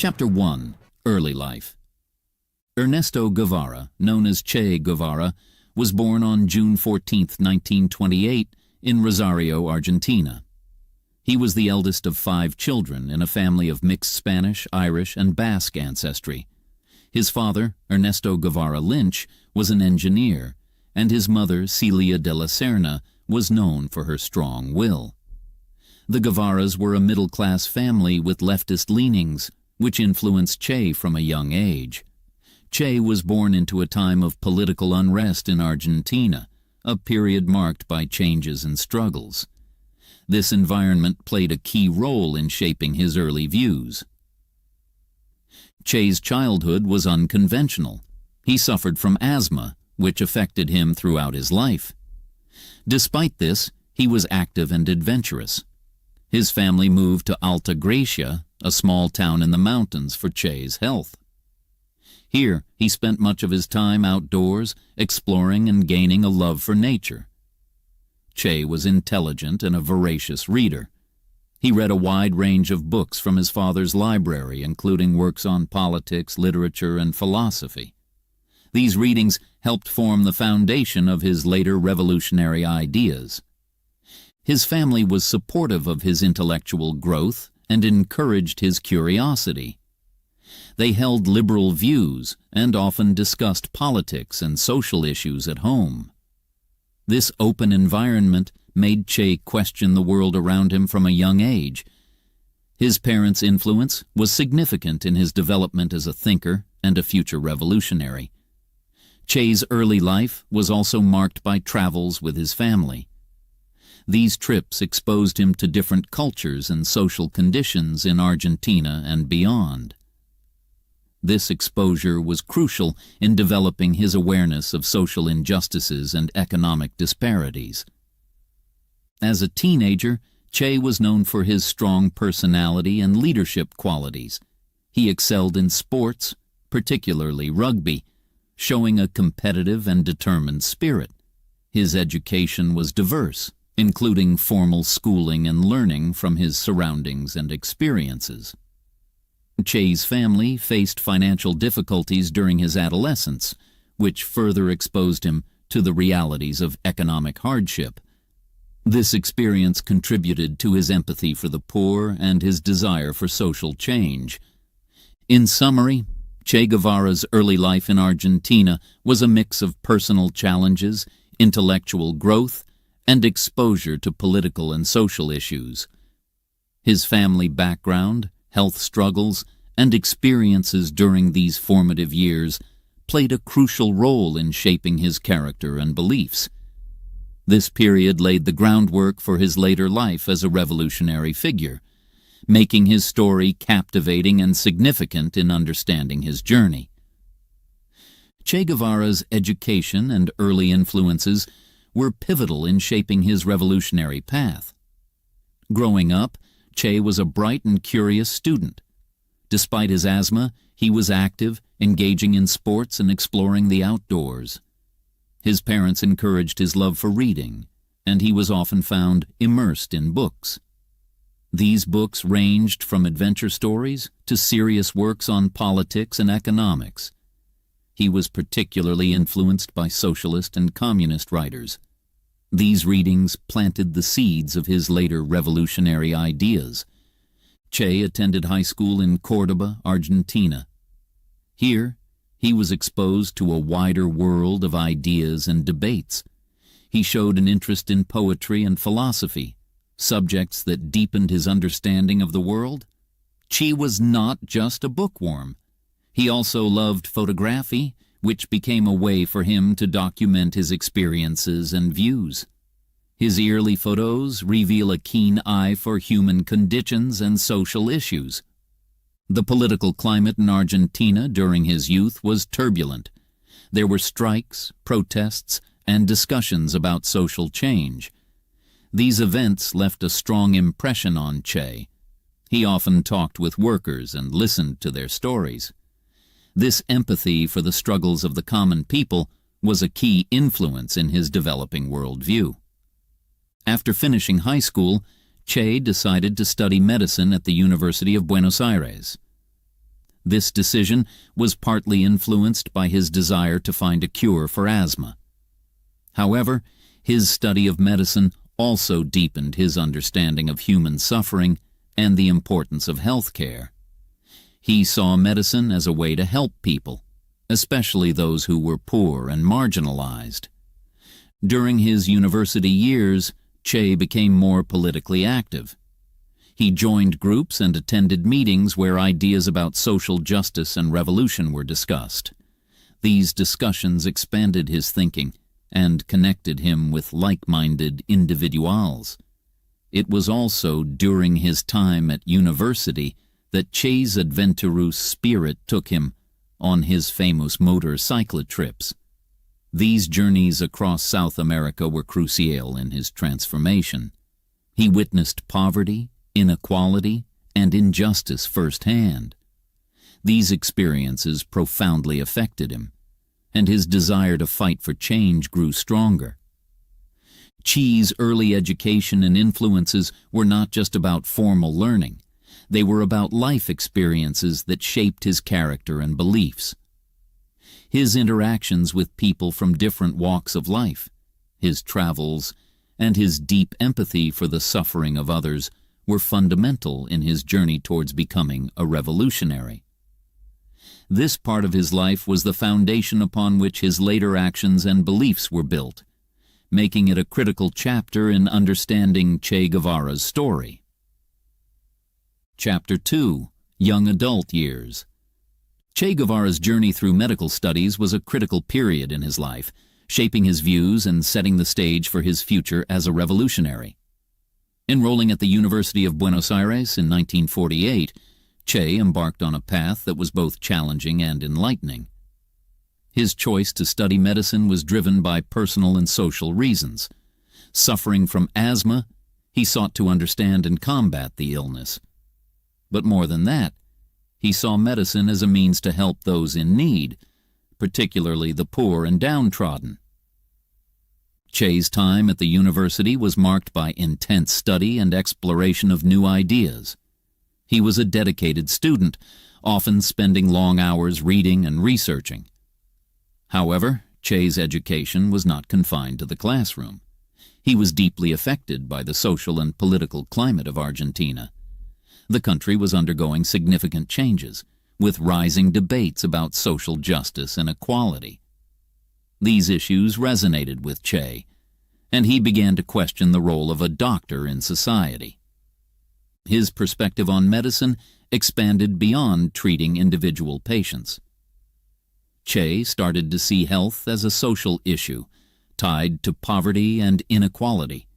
Chapter 1. Early Life. Ernesto Guevara, known as Che Guevara, was born on June 14, 1928, in Rosario, Argentina. He was the eldest of 5 children in a family of mixed Spanish, Irish, and Basque ancestry. His father, Ernesto Guevara Lynch, was an engineer, and his mother, Celia de la Serna, was known for her strong will. The Guevaras were a middle-class family with leftist leanings, which influenced Che from a young age. Che was born into a time of political unrest in Argentina, a period marked by changes and struggles. This environment played a key role in shaping his early views. Che's childhood was unconventional. He suffered from asthma, which affected him throughout his life. Despite this, he was active and adventurous. His family moved to Alta Gracia, a small town in the mountains, for Che's health. Here, he spent much of his time outdoors, exploring and gaining a love for nature. Che was intelligent and a voracious reader. He read a wide range of books from his father's library, including works on politics, literature, and philosophy. These readings helped form the foundation of his later revolutionary ideas. His family was supportive of his intellectual growth and encouraged his curiosity. They held liberal views and often discussed politics and social issues at home. This open environment made Che question the world around him from a young age. His parents' influence was significant in his development as a thinker and a future revolutionary. Che's early life was also marked by travels with his family. These trips exposed him to different cultures and social conditions in Argentina and beyond. This exposure was crucial in developing his awareness of social injustices and economic disparities. As a teenager, Che was known for his strong personality and leadership qualities. He excelled in sports, particularly rugby, showing a competitive and determined spirit. His education was diverse, including formal schooling and learning from his surroundings and experiences. Che's family faced financial difficulties during his adolescence, which further exposed him to the realities of economic hardship. This experience contributed to his empathy for the poor and his desire for social change. In summary, Che Guevara's early life in Argentina was a mix of personal challenges, intellectual growth, and exposure to political and social issues. His family background, health struggles, and experiences during these formative years played a crucial role in shaping his character and beliefs. This period laid the groundwork for his later life as a revolutionary figure, making his story captivating and significant in understanding his journey. Che Guevara's education and early influences were pivotal in shaping his revolutionary path. Growing up, Che was a bright and curious student. Despite his asthma, he was active, engaging in sports and exploring the outdoors. His parents encouraged his love for reading, and he was often found immersed in books. These books ranged from adventure stories to serious works on politics and economics. He was particularly influenced by socialist and communist writers. These readings planted the seeds of his later revolutionary ideas. Che attended high school in Córdoba, Argentina. Here, he was exposed to a wider world of ideas and debates. He showed an interest in poetry and philosophy, subjects that deepened his understanding of the world. Che was not just a bookworm. He also loved photography, which became a way for him to document his experiences and views. His yearly photos reveal a keen eye for human conditions and social issues. The political climate in Argentina during his youth was turbulent. There were strikes, protests, and discussions about social change. These events left a strong impression on Che. He often talked with workers and listened to their stories. This empathy for the struggles of the common people was a key influence in his developing worldview. After finishing high school, Che decided to study medicine at the University of Buenos Aires. This decision was partly influenced by his desire to find a cure for asthma. However, his study of medicine also deepened his understanding of human suffering and the importance of health care. He saw medicine as a way to help people, especially those who were poor and marginalized. During his university years, Che became more politically active. He joined groups and attended meetings where ideas about social justice and revolution were discussed. These discussions expanded his thinking and connected him with like-minded individuals. It was also during his time at university that Che's adventurous spirit took him on his famous motorcycle trips. These journeys across South America were crucial in his transformation. He witnessed poverty, inequality, and injustice firsthand. These experiences profoundly affected him, and his desire to fight for change grew stronger. Che's early education and influences were not just about formal learning. They were about life experiences that shaped his character and beliefs. His interactions with people from different walks of life, his travels, and his deep empathy for the suffering of others were fundamental in his journey towards becoming a revolutionary. This part of his life was the foundation upon which his later actions and beliefs were built, making it a critical chapter in understanding Che Guevara's story. Chapter 2: Young Adult Years. Che Guevara's journey through medical studies was a critical period in his life, shaping his views and setting the stage for his future as a revolutionary. Enrolling at the University of Buenos Aires in 1948, Che embarked on a path that was both challenging and enlightening. His choice to study medicine was driven by personal and social reasons. Suffering from asthma, he sought to understand and combat the illness. But more than that, he saw medicine as a means to help those in need, particularly the poor and downtrodden. Che's time at the university was marked by intense study and exploration of new ideas. He was a dedicated student, often spending long hours reading and researching. However, Che's education was not confined to the classroom. He was deeply affected by the social and political climate of Argentina. The country was undergoing significant changes, with rising debates about social justice and equality. These issues resonated with Che, and he began to question the role of a doctor in society. His perspective on medicine expanded beyond treating individual patients. Che started to see health as a social issue, tied to poverty and inequality.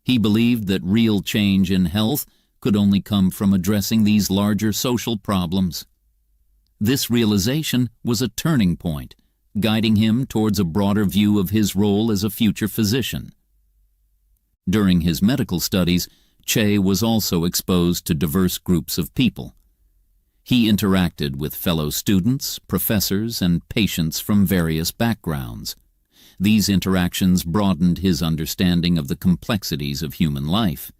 He believed that real change in health could only come from addressing these larger social problems. This realization was a turning point, guiding him towards a broader view of his role as a future physician. During his medical studies, Che was also exposed to diverse groups of people. He interacted with fellow students, professors, and patients from various backgrounds. These interactions broadened his understanding of the complexities of human life.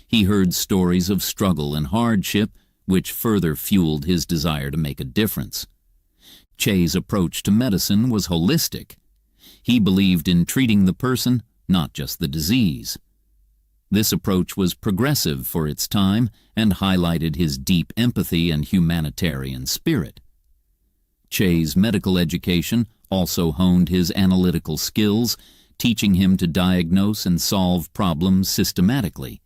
He heard stories of struggle and hardship, which further fueled his desire to make a difference. Che's approach to medicine was holistic. He believed in treating the person, not just the disease. This approach was progressive for its time and highlighted his deep empathy and humanitarian spirit. Che's medical education also honed his analytical skills, teaching him to diagnose and solve problems systematically.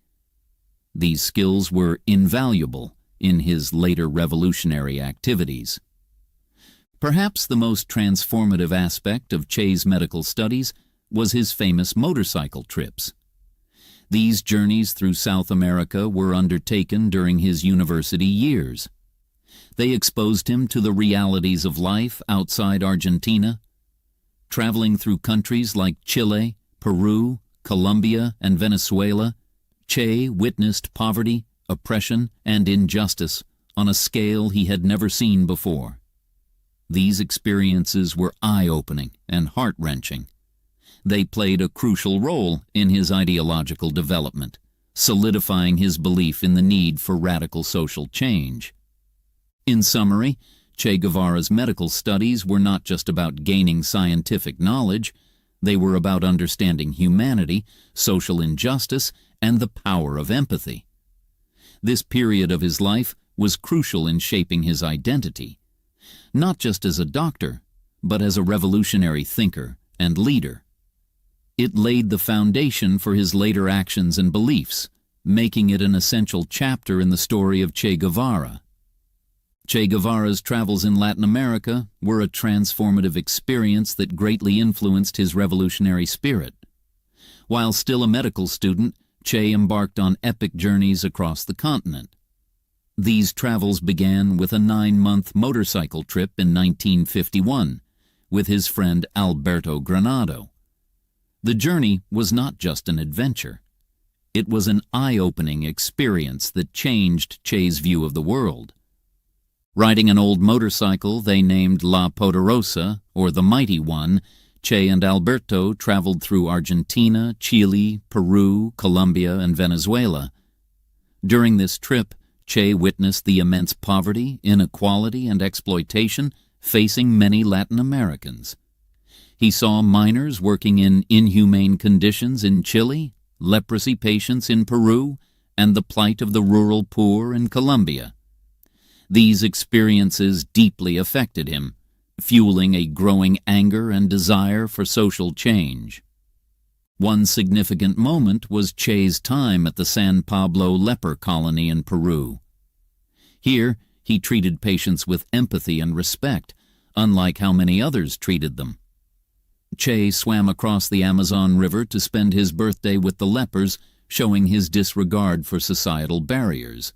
These skills were invaluable in his later revolutionary activities. Perhaps the most transformative aspect of Che's medical studies was his famous motorcycle trips. These journeys through South America were undertaken during his university years. They exposed him to the realities of life outside Argentina. Traveling through countries like Chile, Peru, Colombia, and Venezuela, Che witnessed poverty, oppression, and injustice on a scale he had never seen before. These experiences were eye-opening and heart-wrenching. They played a crucial role in his ideological development, solidifying his belief in the need for radical social change. In summary, Che Guevara's medical studies were not just about gaining scientific knowledge, they were about understanding humanity, social injustice, and the power of empathy. This period of his life was crucial in shaping his identity, not just as a doctor, but as a revolutionary thinker and leader. It laid the foundation for his later actions and beliefs, making it an essential chapter in the story of Che Guevara. Che Guevara's travels in Latin America were a transformative experience that greatly influenced his revolutionary spirit. While still a medical student, Che embarked on epic journeys across the continent. These travels began with a 9-month motorcycle trip in 1951 with his friend Alberto Granado. The journey was not just an adventure. It was an eye-opening experience that changed Che's view of the world. Riding an old motorcycle they named La Poderosa, or the Mighty One, Che and Alberto traveled through Argentina, Chile, Peru, Colombia, and Venezuela. During this trip, Che witnessed the immense poverty, inequality, and exploitation facing many Latin Americans. He saw miners working in inhumane conditions in Chile, leprosy patients in Peru, and the plight of the rural poor in Colombia. These experiences deeply affected him, fueling a growing anger and desire for social change. One significant moment was Che's time at the San Pablo leper colony in Peru. Here, he treated patients with empathy and respect, unlike how many others treated them. Che swam across the Amazon River to spend his birthday with the lepers, showing his disregard for societal barriers.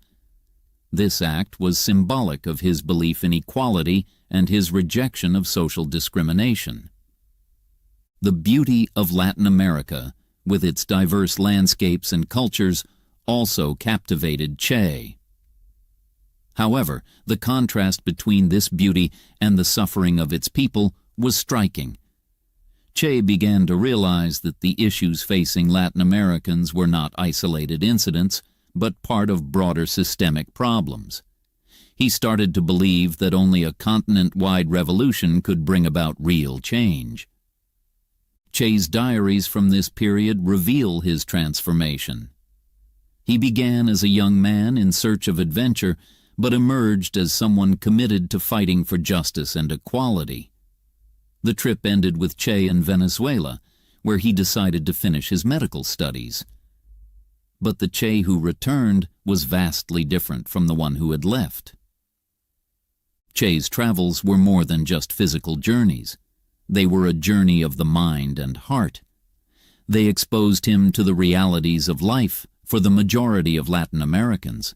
This act was symbolic of his belief in equality and his rejection of social discrimination. The beauty of Latin America, with its diverse landscapes and cultures, also captivated Che. However, the contrast between this beauty and the suffering of its people was striking. Che began to realize that the issues facing Latin Americans were not isolated incidents, but part of broader systemic problems. He started to believe that only a continent-wide revolution could bring about real change. Che's diaries from this period reveal his transformation. He began as a young man in search of adventure, but emerged as someone committed to fighting for justice and equality. The trip ended with Che in Venezuela, where he decided to finish his medical studies. But the Che who returned was vastly different from the one who had left. Che's travels were more than just physical journeys. They were a journey of the mind and heart. They exposed him to the realities of life for the majority of Latin Americans.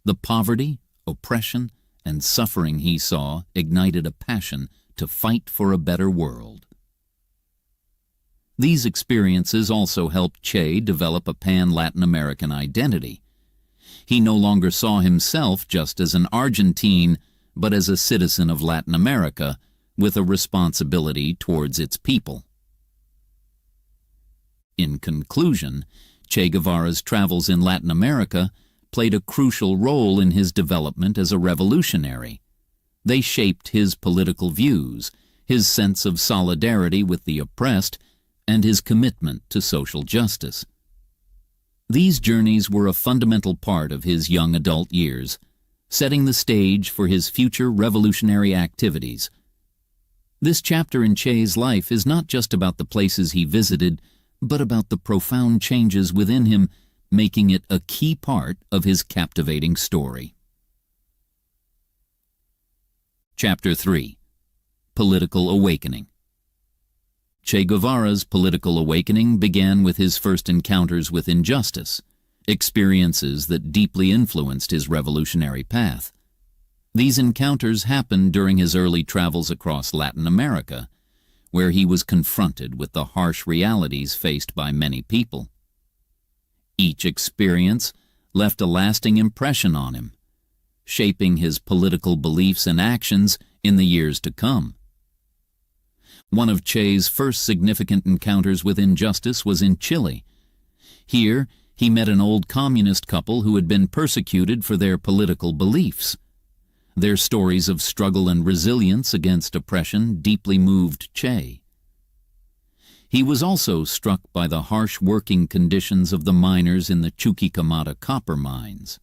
The poverty, oppression, and suffering he saw ignited a passion to fight for a better world. These experiences also helped Che develop a pan-Latin American identity. He no longer saw himself just as an Argentine, but as a citizen of Latin America with a responsibility towards its people. In conclusion, Che Guevara's travels in Latin America played a crucial role in his development as a revolutionary. They shaped his political views, his sense of solidarity with the oppressed, and his commitment to social justice. These journeys were a fundamental part of his young adult years, setting the stage for his future revolutionary activities. This chapter in Che's life is not just about the places he visited, but about the profound changes within him, making it a key part of his captivating story. Chapter 3. Political Awakening. Che Guevara's political awakening began with his first encounters with injustice, experiences that deeply influenced his revolutionary path. These encounters happened during his early travels across Latin America, where he was confronted with the harsh realities faced by many people. Each experience left a lasting impression on him, shaping his political beliefs and actions in the years to come. One of Che's first significant encounters with injustice was in Chile. Here, he met an old communist couple who had been persecuted for their political beliefs. Their stories of struggle and resilience against oppression deeply moved Che. He was also struck by the harsh working conditions of the miners in the Chuquicamata copper mines.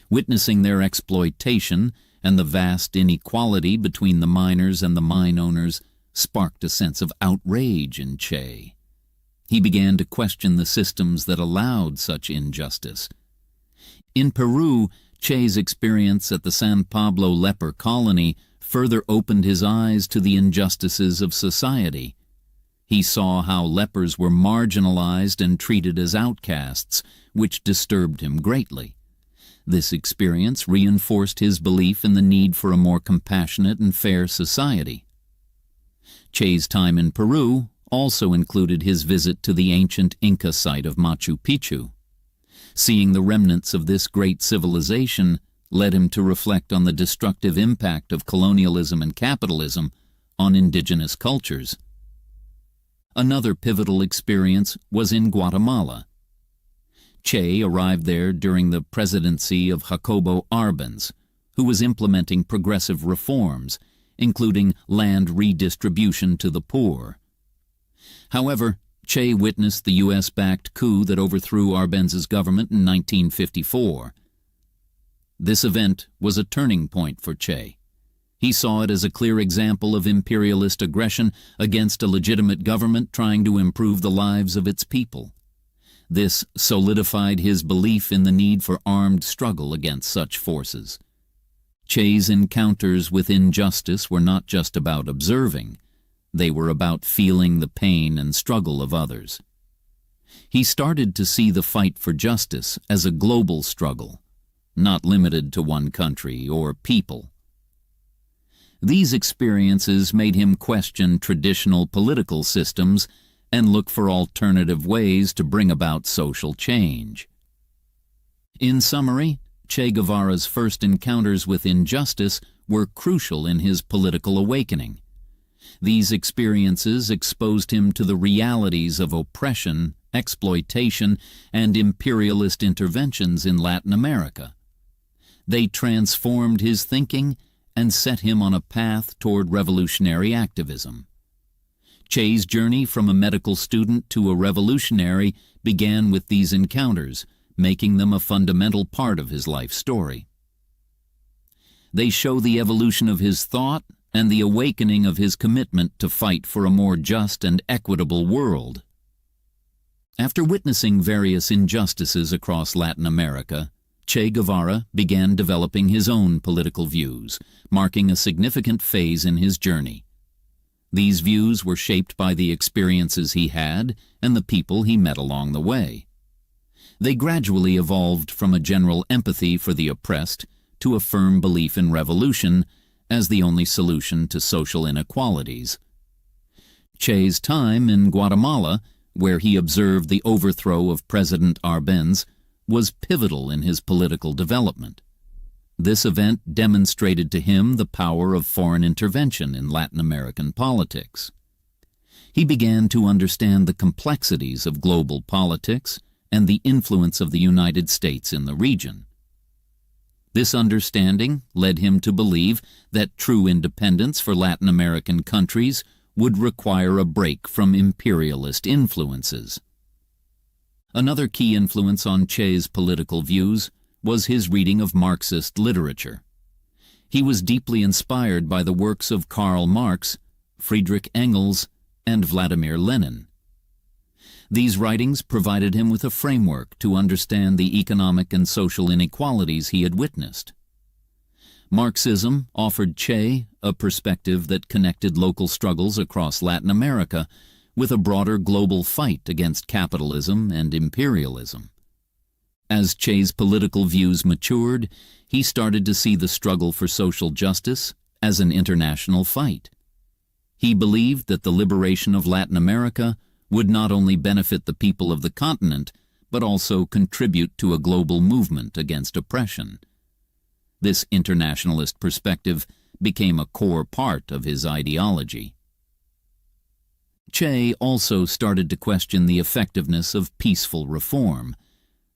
Witnessing their exploitation and the vast inequality between the miners and the mine owners sparked a sense of outrage in Che. He began to question the systems that allowed such injustice. In Peru, Che's experience at the San Pablo leper colony further opened his eyes to the injustices of society. He saw how lepers were marginalized and treated as outcasts, which disturbed him greatly. This experience reinforced his belief in the need for a more compassionate and fair society. Che's time in Peru also included his visit to the ancient Inca site of Machu Picchu. Seeing the remnants of this great civilization led him to reflect on the destructive impact of colonialism and capitalism on indigenous cultures. Another pivotal experience was in Guatemala. Che arrived there during the presidency of Jacobo Arbenz, who was implementing progressive reforms, including land redistribution to the poor. However, Che witnessed the U.S.-backed coup that overthrew Arbenz's government in 1954. This event was a turning point for Che. He saw it as a clear example of imperialist aggression against a legitimate government trying to improve the lives of its people. This solidified his belief in the need for armed struggle against such forces. Che's encounters with injustice were not just about observing. They were about feeling the pain and struggle of others. He started to see the fight for justice as a global struggle, not limited to one country or people. These experiences made him question traditional political systems and look for alternative ways to bring about social change. In summary, Che Guevara's first encounters with injustice were crucial in his political awakening. These experiences exposed him to the realities of oppression, exploitation, and imperialist interventions in Latin America. They transformed his thinking and set him on a path toward revolutionary activism. Che's journey from a medical student to a revolutionary began with these encounters, making them a fundamental part of his life story. They show the evolution of his thought and the awakening of his commitment to fight for a more just and equitable world. After witnessing various injustices across Latin America, Che Guevara began developing his own political views, marking a significant phase in his journey. These views were shaped by the experiences he had and the people he met along the way. They gradually evolved from a general empathy for the oppressed to a firm belief in revolution as the only solution to social inequalities. Che's time in Guatemala, where he observed the overthrow of President Arbenz, was pivotal in his political development. This event demonstrated to him the power of foreign intervention in Latin American politics. He began to understand the complexities of global politics and the influence of the United States in the region. This understanding led him to believe that true independence for Latin American countries would require a break from imperialist influences. Another key influence on Che's political views was his reading of Marxist literature. He was deeply inspired by the works of Karl Marx, Friedrich Engels, and Vladimir Lenin. These writings provided him with a framework to understand the economic and social inequalities he had witnessed. Marxism offered Che a perspective that connected local struggles across Latin America with a broader global fight against capitalism and imperialism. As Che's political views matured, he started to see the struggle for social justice as an international fight. He believed that the liberation of Latin America would not only benefit the people of the continent, but also contribute to a global movement against oppression. This internationalist perspective became a core part of his ideology. Che also started to question the effectiveness of peaceful reform.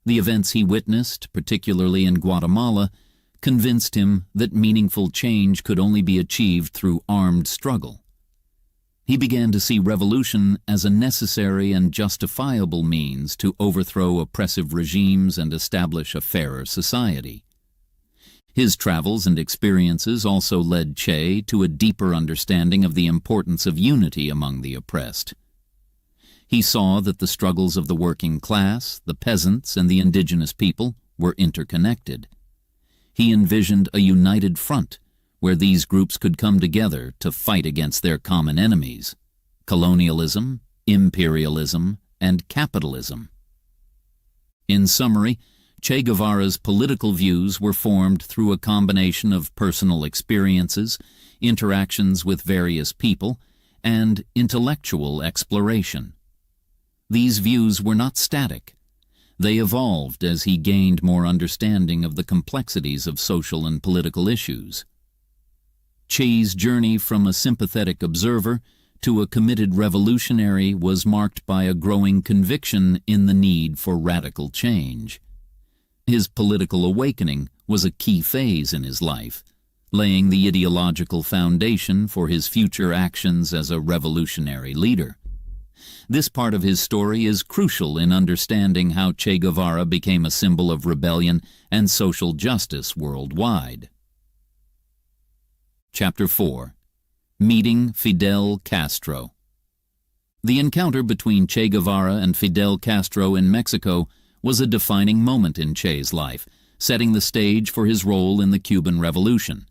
The events he witnessed, particularly in Guatemala, convinced him that meaningful change could only be achieved through armed struggle. He began to see revolution as a necessary and justifiable means to overthrow oppressive regimes and establish a fairer society. His travels and experiences also led Che to a deeper understanding of the importance of unity among the oppressed. He saw that the struggles of the working class, the peasants, and the indigenous people were interconnected. He envisioned a united front where these groups could come together to fight against their common enemies: colonialism, imperialism, and capitalism. In summary, Che Guevara's political views were formed through a combination of personal experiences, interactions with various people, and intellectual exploration. These views were not static. They evolved as he gained more understanding of the complexities of social and political issues. Che's journey from a sympathetic observer to a committed revolutionary was marked by a growing conviction in the need for radical change. His political awakening was a key phase in his life, laying the ideological foundation for his future actions as a revolutionary leader. This part of his story is crucial in understanding how Che Guevara became a symbol of rebellion and social justice worldwide. Chapter 4. Meeting Fidel Castro. The encounter between Che Guevara and Fidel Castro in Mexico was a defining moment in Che's life, setting the stage for his role in the Cuban Revolution.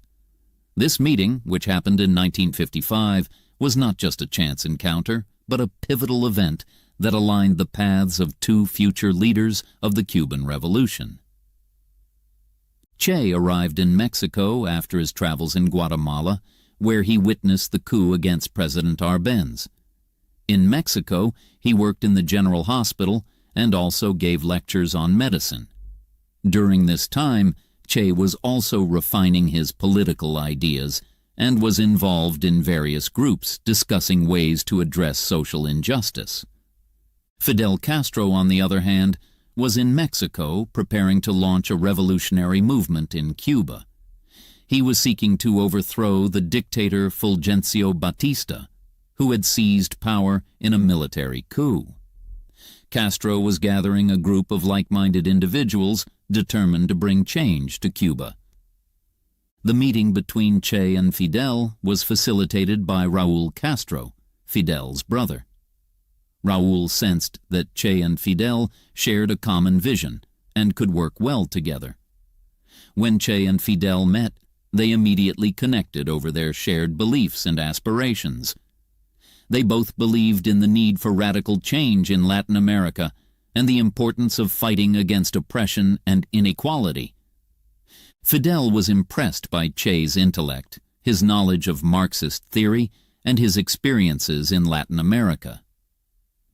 This meeting, which happened in 1955, was not just a chance encounter, but a pivotal event that aligned the paths of two future leaders of the Cuban Revolution. Che arrived in Mexico after his travels in Guatemala, where he witnessed the coup against President Arbenz. In Mexico, he worked in the General Hospital and also gave lectures on medicine. During this time, Che was also refining his political ideas and was involved in various groups discussing ways to address social injustice. Fidel Castro, on the other hand, was in Mexico preparing to launch a revolutionary movement in Cuba. He was seeking to overthrow the dictator Fulgencio Batista, who had seized power in a military coup. Castro was gathering a group of like-minded individuals determined to bring change to Cuba. The meeting between Che and Fidel was facilitated by Raúl Castro, Fidel's brother. Raúl sensed that Che and Fidel shared a common vision and could work well together. When Che and Fidel met, they immediately connected over their shared beliefs and aspirations. They both believed in the need for radical change in Latin America and the importance of fighting against oppression and inequality. Fidel was impressed by Che's intellect, his knowledge of Marxist theory, and his experiences in Latin America.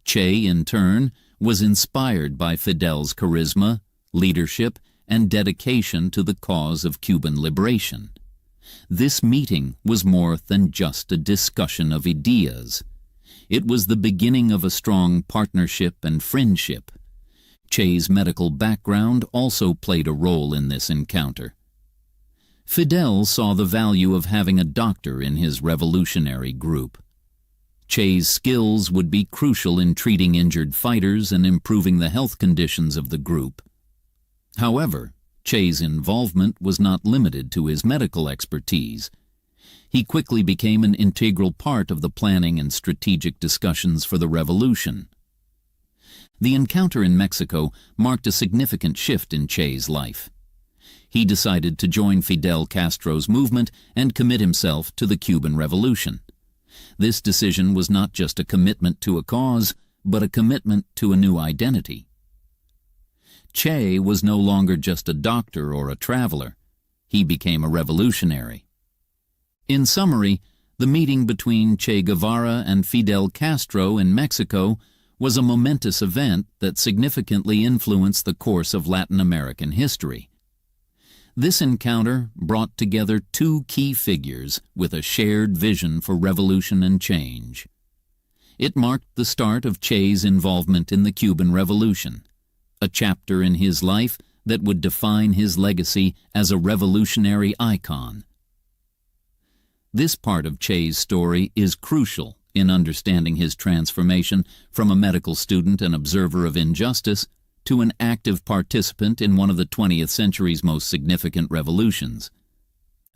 Che, in turn, was inspired by Fidel's charisma, leadership, and dedication to the cause of Cuban liberation. This meeting was more than just a discussion of ideas. It was the beginning of a strong partnership and friendship. Che's medical background also played a role in this encounter. Fidel saw the value of having a doctor in his revolutionary group. Che's skills would be crucial in treating injured fighters and improving the health conditions of the group. However, Che's involvement was not limited to his medical expertise. He quickly became an integral part of the planning and strategic discussions for the revolution. The encounter in Mexico marked a significant shift in Che's life. He decided to join Fidel Castro's movement and commit himself to the Cuban Revolution. This decision was not just a commitment to a cause, but a commitment to a new identity. Che was no longer just a doctor or a traveler. He became a revolutionary. In summary, the meeting between Che Guevara and Fidel Castro in Mexico was a momentous event that significantly influenced the course of Latin American history. This encounter brought together two key figures with a shared vision for revolution and change. It marked the start of Che's involvement in the Cuban Revolution, a chapter in his life that would define his legacy as a revolutionary icon. This part of Che's story is crucial in understanding his transformation from a medical student and observer of injustice to an active participant in one of the 20th century's most significant revolutions.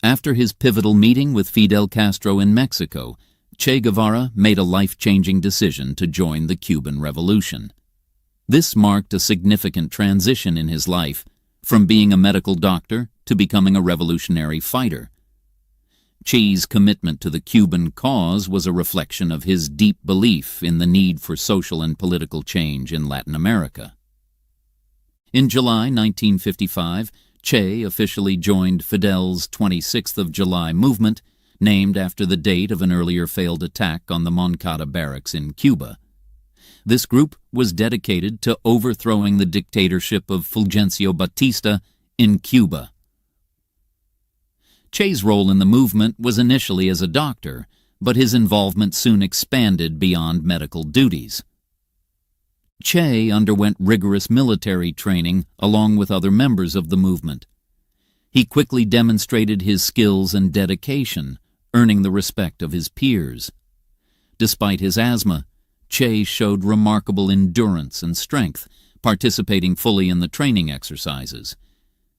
After his pivotal meeting with Fidel Castro in Mexico, Che Guevara made a life-changing decision to join the Cuban Revolution. This marked a significant transition in his life, from being a medical doctor to becoming a revolutionary fighter. Che's commitment to the Cuban cause was a reflection of his deep belief in the need for social and political change in Latin America. In July 1955, Che officially joined Fidel's 26th of July movement, named after the date of an earlier failed attack on the Moncada barracks in Cuba. This group was dedicated to overthrowing the dictatorship of Fulgencio Batista in Cuba. Che's role in the movement was initially as a doctor, but his involvement soon expanded beyond medical duties. Che underwent rigorous military training along with other members of the movement. He quickly demonstrated his skills and dedication, earning the respect of his peers. Despite his asthma, Che showed remarkable endurance and strength, participating fully in the training exercises.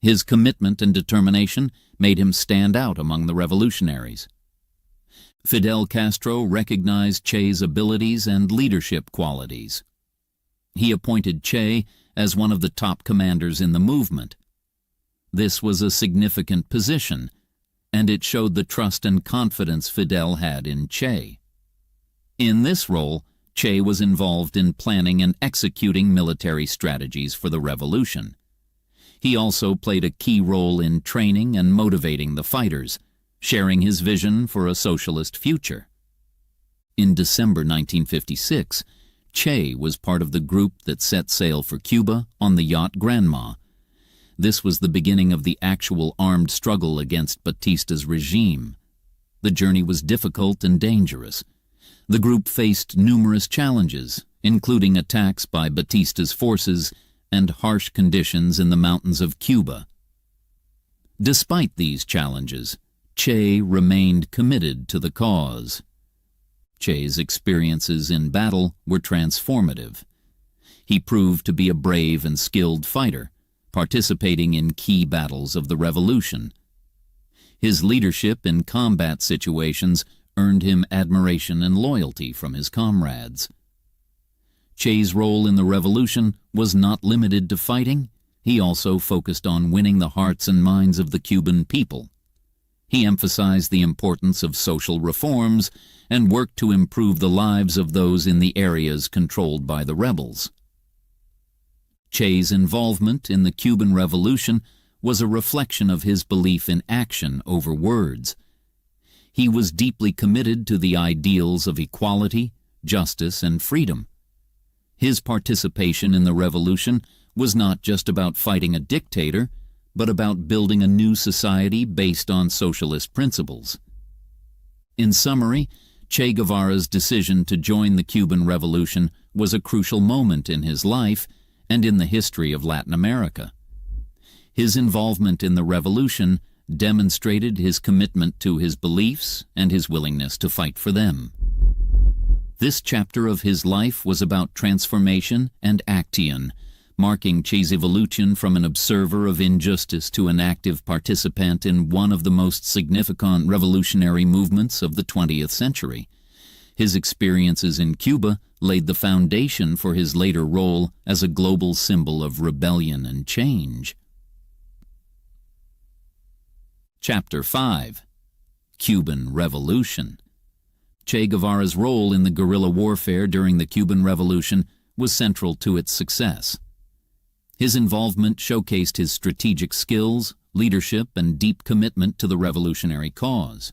His commitment and determination made him stand out among the revolutionaries. Fidel Castro recognized Che's abilities and leadership qualities. He appointed Che as one of the top commanders in the movement. This was a significant position, and it showed the trust and confidence Fidel had in Che. In this role, Che was involved in planning and executing military strategies for the revolution. He also played a key role in training and motivating the fighters, sharing his vision for a socialist future. In December 1956, Che was part of the group that set sail for Cuba on the yacht Granma. This was the beginning of the actual armed struggle against Batista's regime. The journey was difficult and dangerous. The group faced numerous challenges, including attacks by Batista's forces and harsh conditions in the mountains of Cuba. Despite these challenges, Che remained committed to the cause. Che's experiences in battle were transformative. He proved to be a brave and skilled fighter, participating in key battles of the revolution. His leadership in combat situations earned him admiration and loyalty from his comrades. Che's role in the revolution was not limited to fighting. He also focused on winning the hearts and minds of the Cuban people. He emphasized the importance of social reforms and worked to improve the lives of those in the areas controlled by the rebels. Che's involvement in the Cuban Revolution was a reflection of his belief in action over words. He was deeply committed to the ideals of equality, justice, and freedom. His participation in the revolution was not just about fighting a dictator, but about building a new society based on socialist principles. In summary, Che Guevara's decision to join the Cuban Revolution was a crucial moment in his life and in the history of Latin America. His involvement in the revolution demonstrated his commitment to his beliefs and his willingness to fight for them. This chapter of his life was about transformation and action, marking Che's evolution from an observer of injustice to an active participant in one of the most significant revolutionary movements of the 20th century. His experiences in Cuba laid the foundation for his later role as a global symbol of rebellion and change. Chapter 5. Cuban Revolution. Che Guevara's role in the guerrilla warfare during the Cuban Revolution was central to its success. His involvement showcased his strategic skills, leadership, and deep commitment to the revolutionary cause.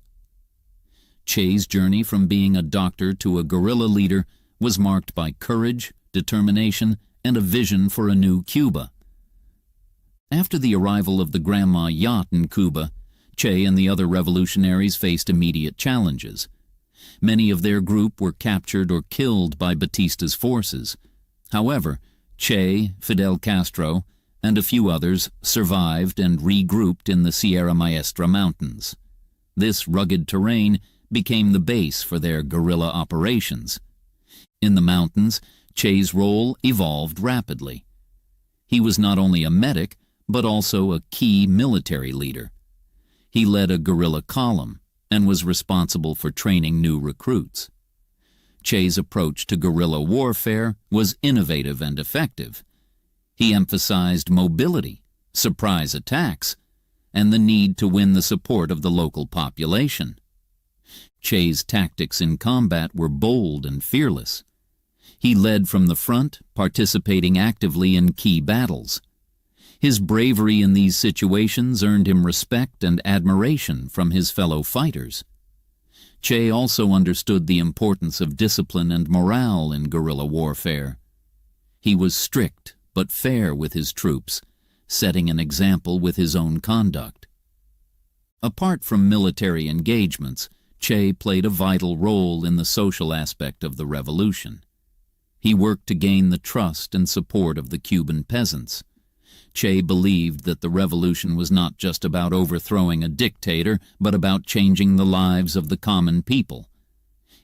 Che's journey from being a doctor to a guerrilla leader was marked by courage, determination, and a vision for a new Cuba. After the arrival of the Granma yacht in Cuba, Che and the other revolutionaries faced immediate challenges. Many of their group were captured or killed by Batista's forces. However, Che, Fidel Castro, and a few others survived and regrouped in the Sierra Maestra Mountains. This rugged terrain became the base for their guerrilla operations. In the mountains, Che's role evolved rapidly. He was not only a medic, but also a key military leader. He led a guerrilla column and was responsible for training new recruits. Che's approach to guerrilla warfare was innovative and effective. He emphasized mobility, surprise attacks, and the need to win the support of the local population. Che's tactics in combat were bold and fearless. He led from the front, participating actively in key battles. His bravery in these situations earned him respect and admiration from his fellow fighters. Che also understood the importance of discipline and morale in guerrilla warfare. He was strict but fair with his troops, setting an example with his own conduct. Apart from military engagements, Che played a vital role in the social aspect of the revolution. He worked to gain the trust and support of the Cuban peasants. Che believed that the revolution was not just about overthrowing a dictator, but about changing the lives of the common people.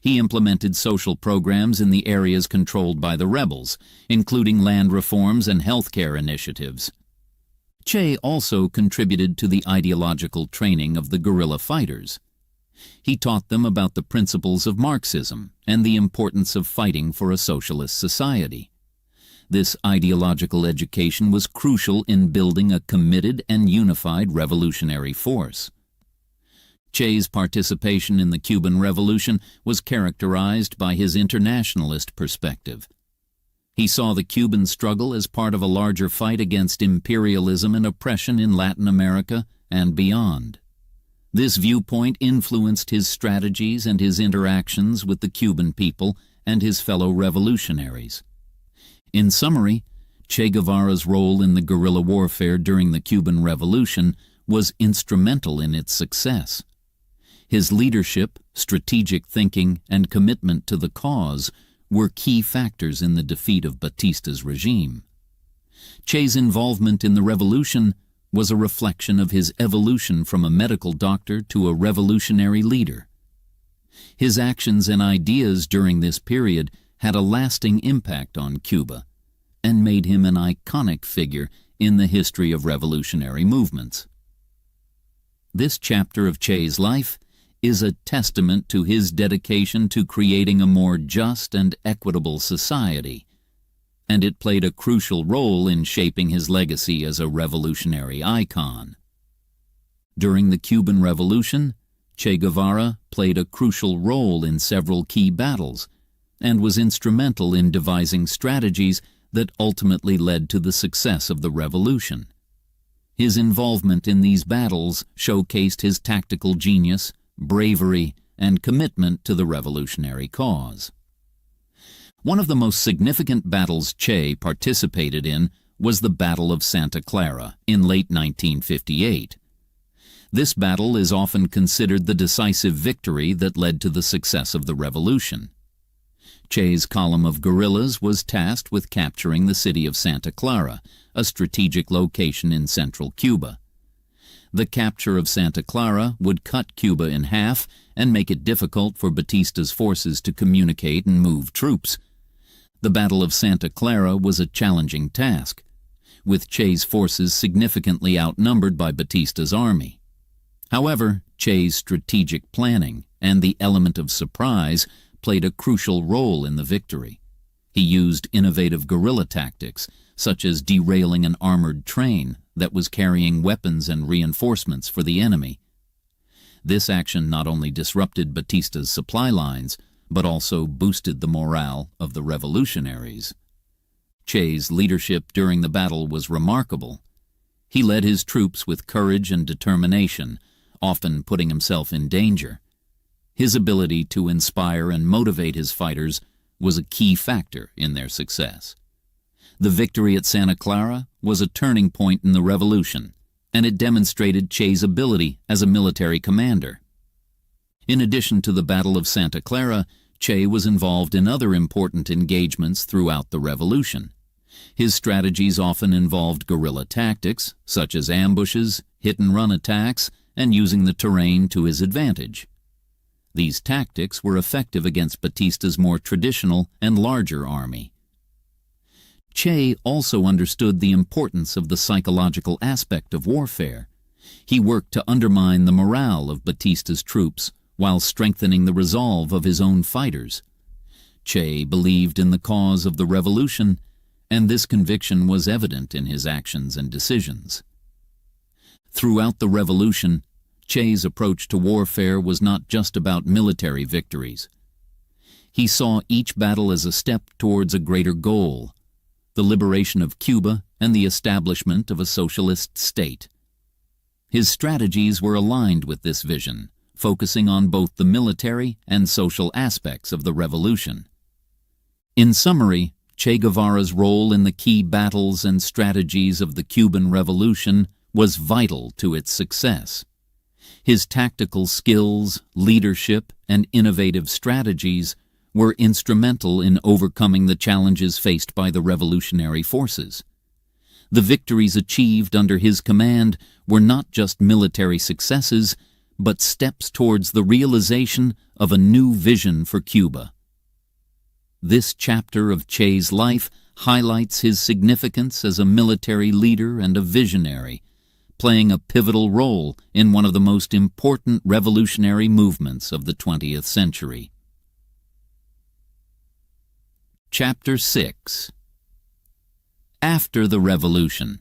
He implemented social programs in the areas controlled by the rebels, including land reforms and healthcare initiatives. Che also contributed to the ideological training of the guerrilla fighters. He taught them about the principles of Marxism and the importance of fighting for a socialist society. This ideological education was crucial in building a committed and unified revolutionary force. Che's participation in the Cuban Revolution was characterized by his internationalist perspective. He saw the Cuban struggle as part of a larger fight against imperialism and oppression in Latin America and beyond. This viewpoint influenced his strategies and his interactions with the Cuban people and his fellow revolutionaries. In summary, Che Guevara's role in the guerrilla warfare during the Cuban Revolution was instrumental in its success. His leadership, strategic thinking, and commitment to the cause were key factors in the defeat of Batista's regime. Che's involvement in the revolution was a reflection of his evolution from a medical doctor to a revolutionary leader. His actions and ideas during this period had a lasting impact on Cuba and made him an iconic figure in the history of revolutionary movements. This chapter of Che's life is a testament to his dedication to creating a more just and equitable society, and it played a crucial role in shaping his legacy as a revolutionary icon. During the Cuban Revolution, Che Guevara played a crucial role in several key battles and was instrumental in devising strategies that ultimately led to the success of the revolution. His involvement in these battles showcased his tactical genius, bravery, and commitment to the revolutionary cause. One of the most significant battles Che participated in was the Battle of Santa Clara in late 1958. This battle is often considered the decisive victory that led to the success of the revolution. Che's column of guerrillas was tasked with capturing the city of Santa Clara, a strategic location in central Cuba. The capture of Santa Clara would cut Cuba in half and make it difficult for Batista's forces to communicate and move troops. The Battle of Santa Clara was a challenging task, with Che's forces significantly outnumbered by Batista's army. However, Che's strategic planning and the element of surprise played a crucial role in the victory. He used innovative guerrilla tactics, such as derailing an armored train that was carrying weapons and reinforcements for the enemy. This action not only disrupted Batista's supply lines, but also boosted the morale of the revolutionaries. Che's leadership during the battle was remarkable. He led his troops with courage and determination, often putting himself in danger. His ability to inspire and motivate his fighters was a key factor in their success. The victory at Santa Clara was a turning point in the revolution, and it demonstrated Che's ability as a military commander. In addition to the Battle of Santa Clara, Che was involved in other important engagements throughout the revolution. His strategies often involved guerrilla tactics, such as ambushes, hit-and-run attacks, and using the terrain to his advantage. These tactics were effective against Batista's more traditional and larger army. Che also understood the importance of the psychological aspect of warfare. He worked to undermine the morale of Batista's troops while strengthening the resolve of his own fighters. Che believed in the cause of the revolution, and this conviction was evident in his actions and decisions. Throughout the revolution, Che's approach to warfare was not just about military victories. He saw each battle as a step towards a greater goal, the liberation of Cuba and the establishment of a socialist state. His strategies were aligned with this vision, focusing on both the military and social aspects of the revolution. In summary, Che Guevara's role in the key battles and strategies of the Cuban Revolution was vital to its success. His tactical skills, leadership, and innovative strategies were instrumental in overcoming the challenges faced by the revolutionary forces. The victories achieved under his command were not just military successes, but steps towards the realization of a new vision for Cuba. This chapter of Che's life highlights his significance as a military leader and a visionary, playing a pivotal role in one of the most important revolutionary movements of the 20th century. Chapter 6. After the Revolution.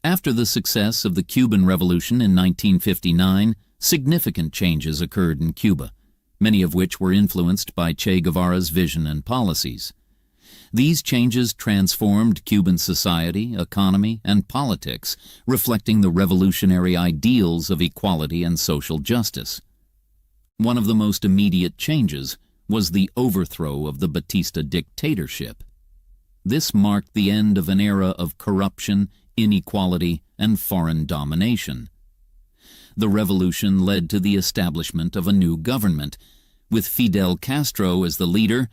After the success of the Cuban Revolution in 1959, significant changes occurred in Cuba, many of which were influenced by Che Guevara's vision and policies. These changes transformed Cuban society, economy, and politics, reflecting the revolutionary ideals of equality and social justice. One of the most immediate changes was the overthrow of the Batista dictatorship. This marked the end of an era of corruption, inequality, and foreign domination. The revolution led to the establishment of a new government, with Fidel Castro as the leader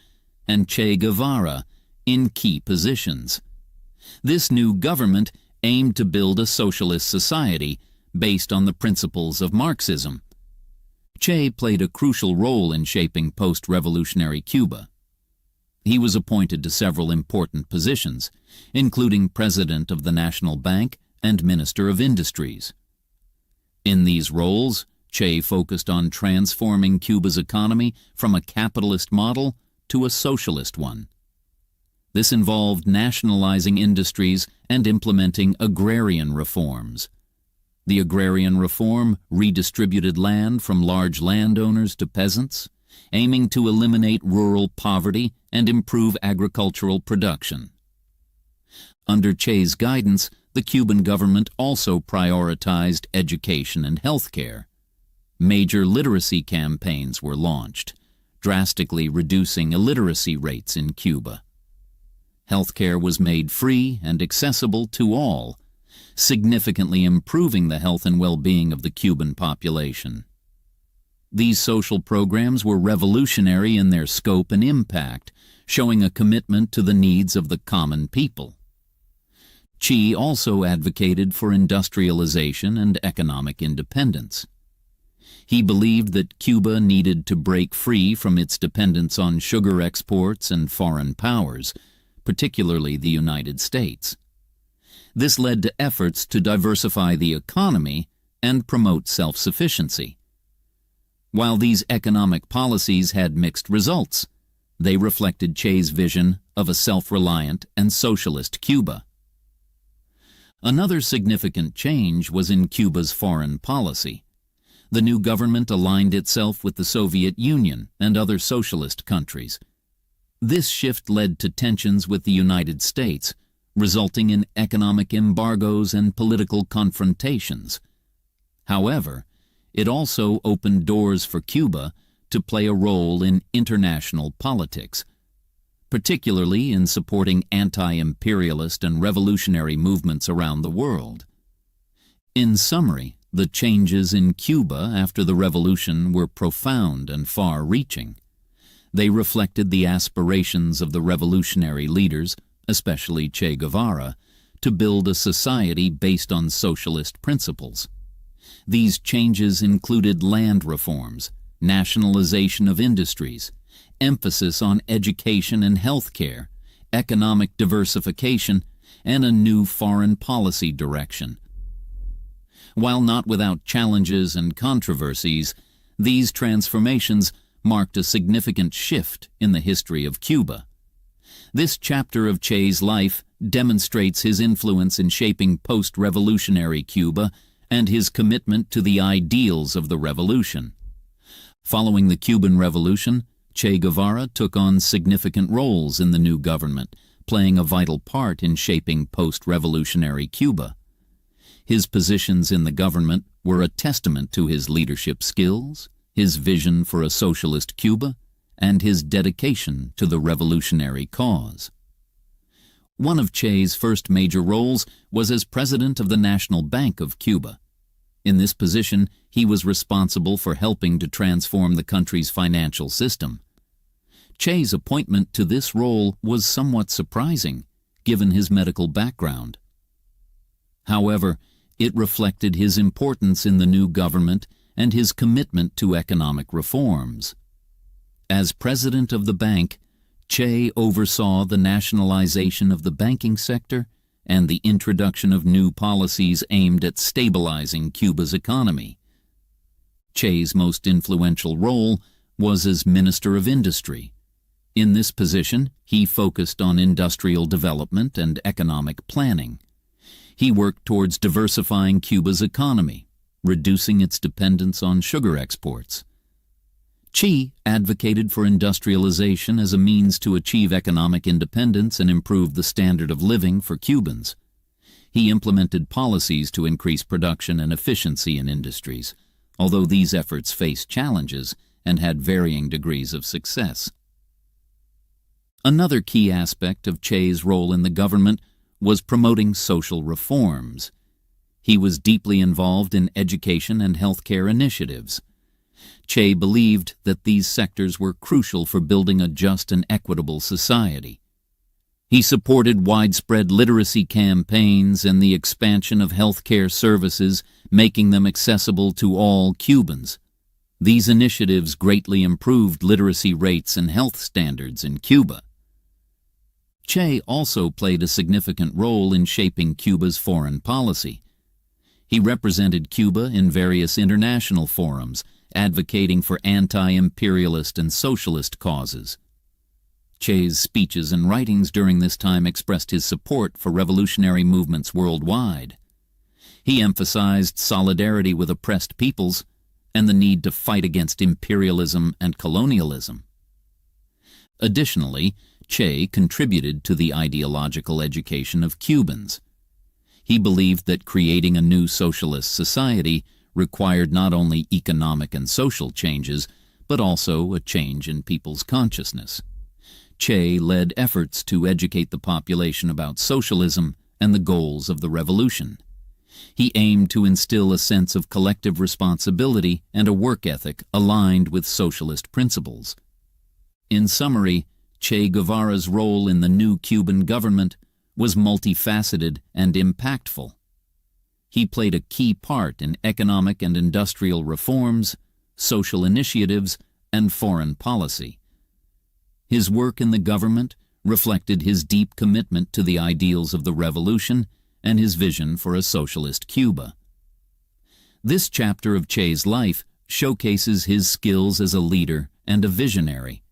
and Che Guevara in key positions. This new government aimed to build a socialist society based on the principles of Marxism. Che played a crucial role in shaping post-revolutionary Cuba. He was appointed to several important positions, including President of the National Bank and Minister of Industries. In these roles, Che focused on transforming Cuba's economy from a capitalist model to a socialist one. This involved nationalizing industries and implementing agrarian reforms. The agrarian reform redistributed land from large landowners to peasants, aiming to eliminate rural poverty and improve agricultural production. Under Che's guidance, the Cuban government also prioritized education and health care. Major literacy campaigns were launched, drastically reducing illiteracy rates in Cuba. Healthcare was made free and accessible to all, significantly improving the health and well-being of the Cuban population. These social programs were revolutionary in their scope and impact, showing a commitment to the needs of the common people. Che also advocated for industrialization and economic independence. He believed that Cuba needed to break free from its dependence on sugar exports and foreign powers, particularly the United States. This led to efforts to diversify the economy and promote self-sufficiency. While these economic policies had mixed results, they reflected Che's vision of a self-reliant and socialist Cuba. Another significant change was in Cuba's foreign policy. The new government aligned itself with the Soviet Union and other socialist countries. This shift led to tensions with the United States, resulting in economic embargoes and political confrontations. However, it also opened doors for Cuba to play a role in international politics, particularly in supporting anti-imperialist and revolutionary movements around the world. In summary, the changes in Cuba after the revolution were profound and far-reaching. They reflected the aspirations of the revolutionary leaders, especially Che Guevara, to build a society based on socialist principles. These changes included land reforms, nationalization of industries, emphasis on education and health care, economic diversification, and a new foreign policy direction. While not without challenges and controversies, these transformations marked a significant shift in the history of Cuba. This chapter of Che's life demonstrates his influence in shaping post-revolutionary Cuba and his commitment to the ideals of the revolution. Following the Cuban Revolution, Che Guevara took on significant roles in the new government, playing a vital part in shaping post-revolutionary Cuba. His positions in the government were a testament to his leadership skills, his vision for a socialist Cuba, and his dedication to the revolutionary cause. One of Che's first major roles was as president of the National Bank of Cuba. In this position, he was responsible for helping to transform the country's financial system. Che's appointment to this role was somewhat surprising, given his medical background. However, it reflected his importance in the new government and his commitment to economic reforms. As president of the bank, Che oversaw the nationalization of the banking sector and the introduction of new policies aimed at stabilizing Cuba's economy. Che's most influential role was as Minister of Industry. In this position, he focused on industrial development and economic planning. He worked towards diversifying Cuba's economy, reducing its dependence on sugar exports. Che advocated for industrialization as a means to achieve economic independence and improve the standard of living for Cubans. He implemented policies to increase production and efficiency in industries, although these efforts faced challenges and had varying degrees of success. Another key aspect of Che's role in the government was promoting social reforms. He was deeply involved in education and healthcare initiatives. Che believed that these sectors were crucial for building a just and equitable society. He supported widespread literacy campaigns and the expansion of healthcare services, making them accessible to all Cubans. These initiatives greatly improved literacy rates and health standards in Cuba. Che also played a significant role in shaping Cuba's foreign policy. He represented Cuba in various international forums, advocating for anti-imperialist and socialist causes. Che's speeches and writings during this time expressed his support for revolutionary movements worldwide. He emphasized solidarity with oppressed peoples and the need to fight against imperialism and colonialism. Additionally, Che contributed to the ideological education of Cubans. He believed that creating a new socialist society required not only economic and social changes, but also a change in people's consciousness. Che led efforts to educate the population about socialism and the goals of the revolution. He aimed to instill a sense of collective responsibility and a work ethic aligned with socialist principles. In summary, Che Guevara's role in the new Cuban government was multifaceted and impactful. He played a key part in economic and industrial reforms, social initiatives, and foreign policy. His work in the government reflected his deep commitment to the ideals of the revolution and his vision for a socialist Cuba. This chapter of Che's life showcases his skills as a leader and a visionary,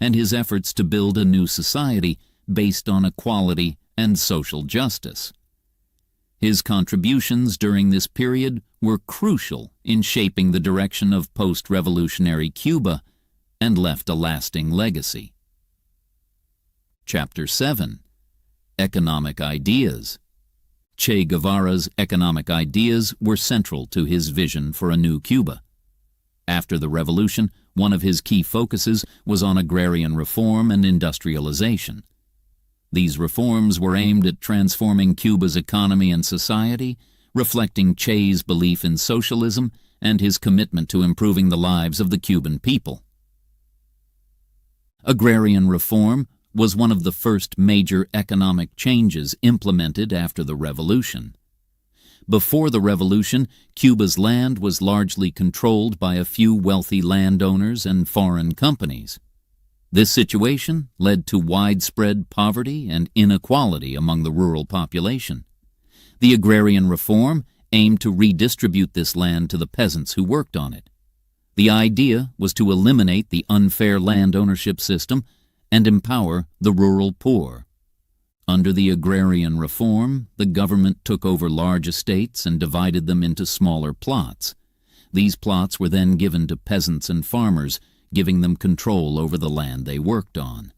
and his efforts to build a new society based on equality and social justice. His contributions during this period were crucial in shaping the direction of post-revolutionary Cuba and left a lasting legacy. Chapter 7. Economic Ideas. Che Guevara's economic ideas were central to his vision for a new Cuba. After the revolution, one of his key focuses was on agrarian reform and industrialization. These reforms were aimed at transforming Cuba's economy and society, reflecting Che's belief in socialism and his commitment to improving the lives of the Cuban people. Agrarian reform was one of the first major economic changes implemented after the revolution. Before the revolution, Cuba's land was largely controlled by a few wealthy landowners and foreign companies. This situation led to widespread poverty and inequality among the rural population. The agrarian reform aimed to redistribute this land to the peasants who worked on it. The idea was to eliminate the unfair land ownership system and empower the rural poor. Under the agrarian reform, the government took over large estates and divided them into smaller plots. These plots were then given to peasants and farmers, giving them control over the land they worked on.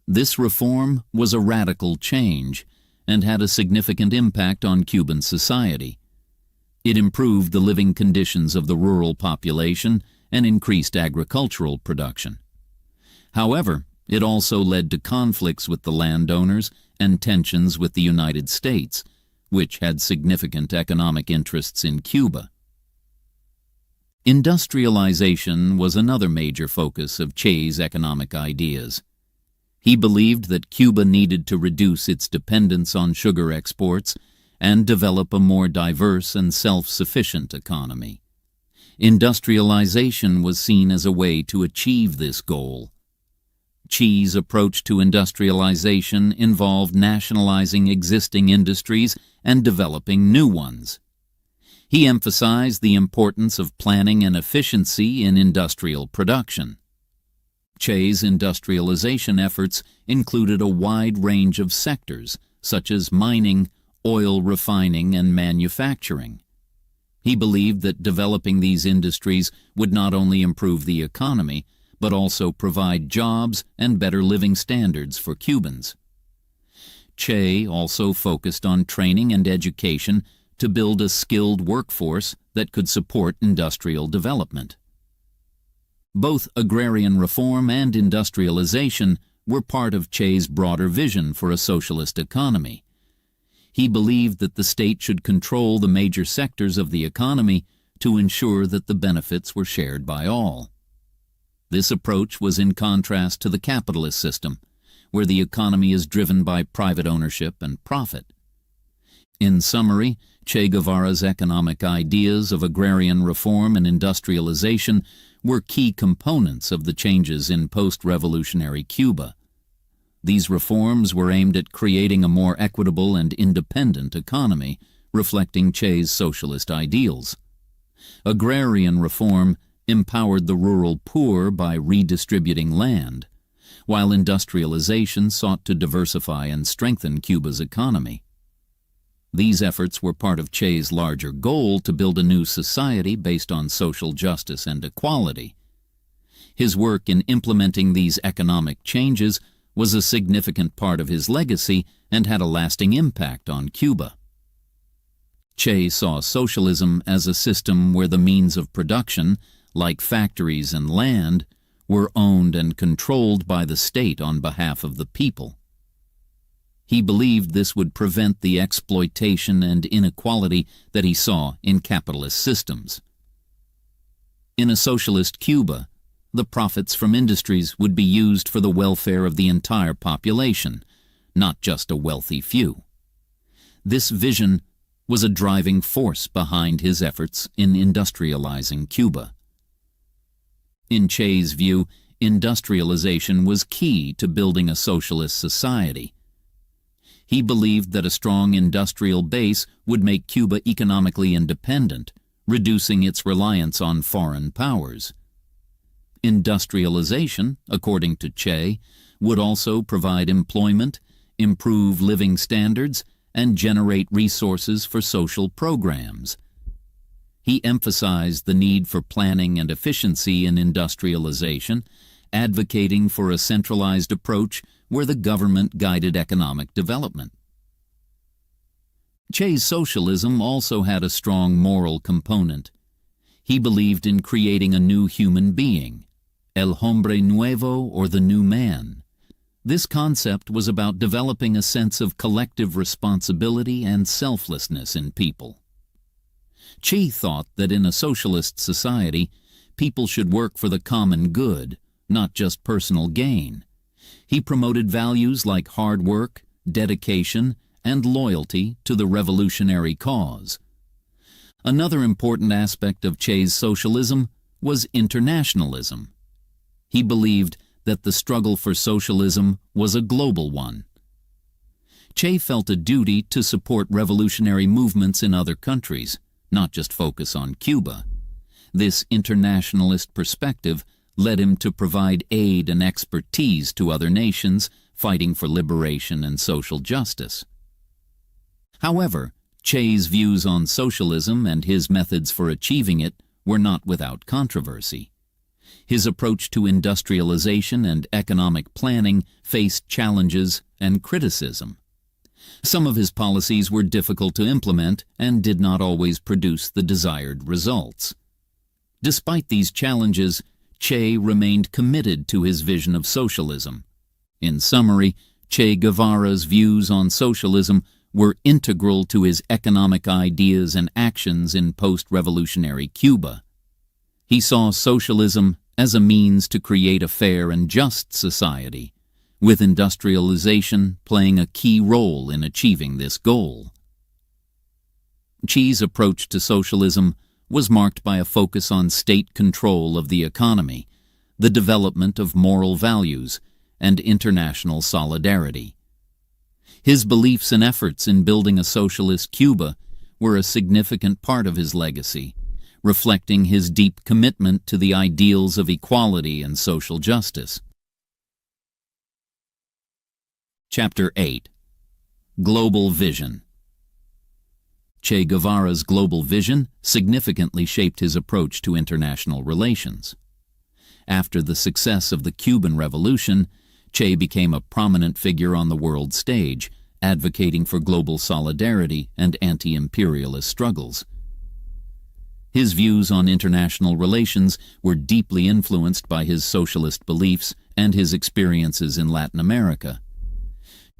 This reform was a radical change and had a significant impact on Cuban society. It improved the living conditions of the rural population and increased agricultural production. However, it also led to conflicts with the landowners and tensions with the United States, which had significant economic interests in Cuba. Industrialization was another major focus of Che's economic ideas. He believed that Cuba needed to reduce its dependence on sugar exports and develop a more diverse and self-sufficient economy. Industrialization was seen as a way to achieve this goal. Che's approach to industrialization involved nationalizing existing industries and developing new ones. He emphasized the importance of planning and efficiency in industrial production. Che's industrialization efforts included a wide range of sectors, such as mining, oil refining, and manufacturing. He believed that developing these industries would not only improve the economy, but also provide jobs and better living standards for Cubans. Che also focused on training and education to build a skilled workforce that could support industrial development. Both agrarian reform and industrialization were part of Che's broader vision for a socialist economy. He believed that the state should control the major sectors of the economy to ensure that the benefits were shared by all. This approach was in contrast to the capitalist system, where the economy is driven by private ownership and profit. In summary, Che Guevara's economic ideas of agrarian reform and industrialization were key components of the changes in post-revolutionary Cuba. These reforms were aimed at creating a more equitable and independent economy, reflecting Che's socialist ideals. Agrarian reform empowered the rural poor by redistributing land, while industrialization sought to diversify and strengthen Cuba's economy. These efforts were part of Che's larger goal to build a new society based on social justice and equality. His work in implementing these economic changes was a significant part of his legacy and had a lasting impact on Cuba. Che saw socialism as a system where the means of production, like factories and land, were owned and controlled by the state on behalf of the people. He believed this would prevent the exploitation and inequality that he saw in capitalist systems. In a socialist Cuba, the profits from industries would be used for the welfare of the entire population, not just a wealthy few. This vision was a driving force behind his efforts in industrializing Cuba. In Che's view, industrialization was key to building a socialist society. He believed that a strong industrial base would make Cuba economically independent, reducing its reliance on foreign powers. Industrialization, according to Che, would also provide employment, improve living standards, and generate resources for social programs. He emphasized the need for planning and efficiency in industrialization, advocating for a centralized approach where the government guided economic development. Che's socialism also had a strong moral component. He believed in creating a new human being, el hombre nuevo, or the new man. This concept was about developing a sense of collective responsibility and selflessness in people. Che thought that in a socialist society, people should work for the common good, not just personal gain. He promoted values like hard work, dedication, and loyalty to the revolutionary cause. Another important aspect of Che's socialism was internationalism. He believed that the struggle for socialism was a global one. Che felt a duty to support revolutionary movements in other countries, not just focus on Cuba. This internationalist perspective led him to provide aid and expertise to other nations fighting for liberation and social justice. However, Che's views on socialism and his methods for achieving it were not without controversy. His approach to industrialization and economic planning faced challenges and criticism. Some of his policies were difficult to implement and did not always produce the desired results. Despite these challenges, Che remained committed to his vision of socialism. In summary, Che Guevara's views on socialism were integral to his economic ideas and actions in post-revolutionary Cuba. He saw socialism as a means to create a fair and just society, with industrialization playing a key role in achieving this goal. Che's approach to socialism was marked by a focus on state control of the economy, the development of moral values, and international solidarity. His beliefs and efforts in building a socialist Cuba were a significant part of his legacy, reflecting his deep commitment to the ideals of equality and social justice. Chapter 8. Global Vision. Che Guevara's global vision significantly shaped his approach to international relations. After the success of the Cuban Revolution, Che became a prominent figure on the world stage, advocating for global solidarity and anti-imperialist struggles. His views on international relations were deeply influenced by his socialist beliefs and his experiences in Latin America.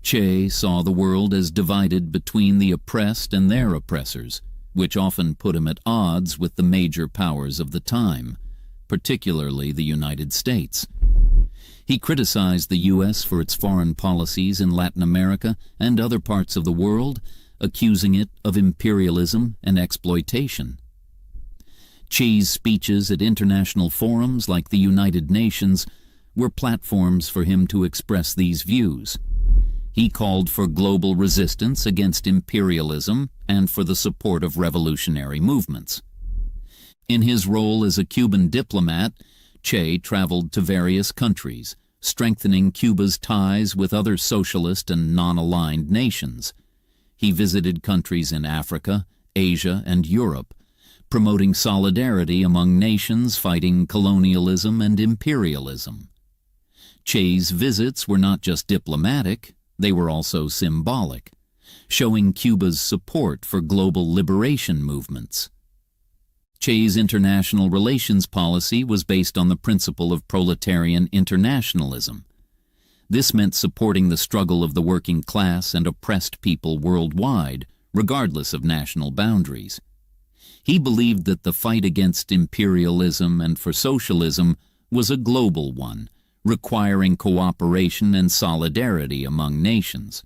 Che saw the world as divided between the oppressed and their oppressors, which often put him at odds with the major powers of the time, particularly the United States. He criticized the U.S. for its foreign policies in Latin America and other parts of the world, accusing it of imperialism and exploitation. Che's speeches at international forums like the United Nations were platforms for him to express these views. He called for global resistance against imperialism and for the support of revolutionary movements. In his role as a Cuban diplomat, Che traveled to various countries, strengthening Cuba's ties with other socialist and non-aligned nations. He visited countries in Africa, Asia, and Europe, promoting solidarity among nations fighting colonialism and imperialism. Che's visits were not just diplomatic, they were also symbolic, showing Cuba's support for global liberation movements. Che's international relations policy was based on the principle of proletarian internationalism. This meant supporting the struggle of the working class and oppressed people worldwide, regardless of national boundaries. He believed that the fight against imperialism and for socialism was a global one, requiring cooperation and solidarity among nations.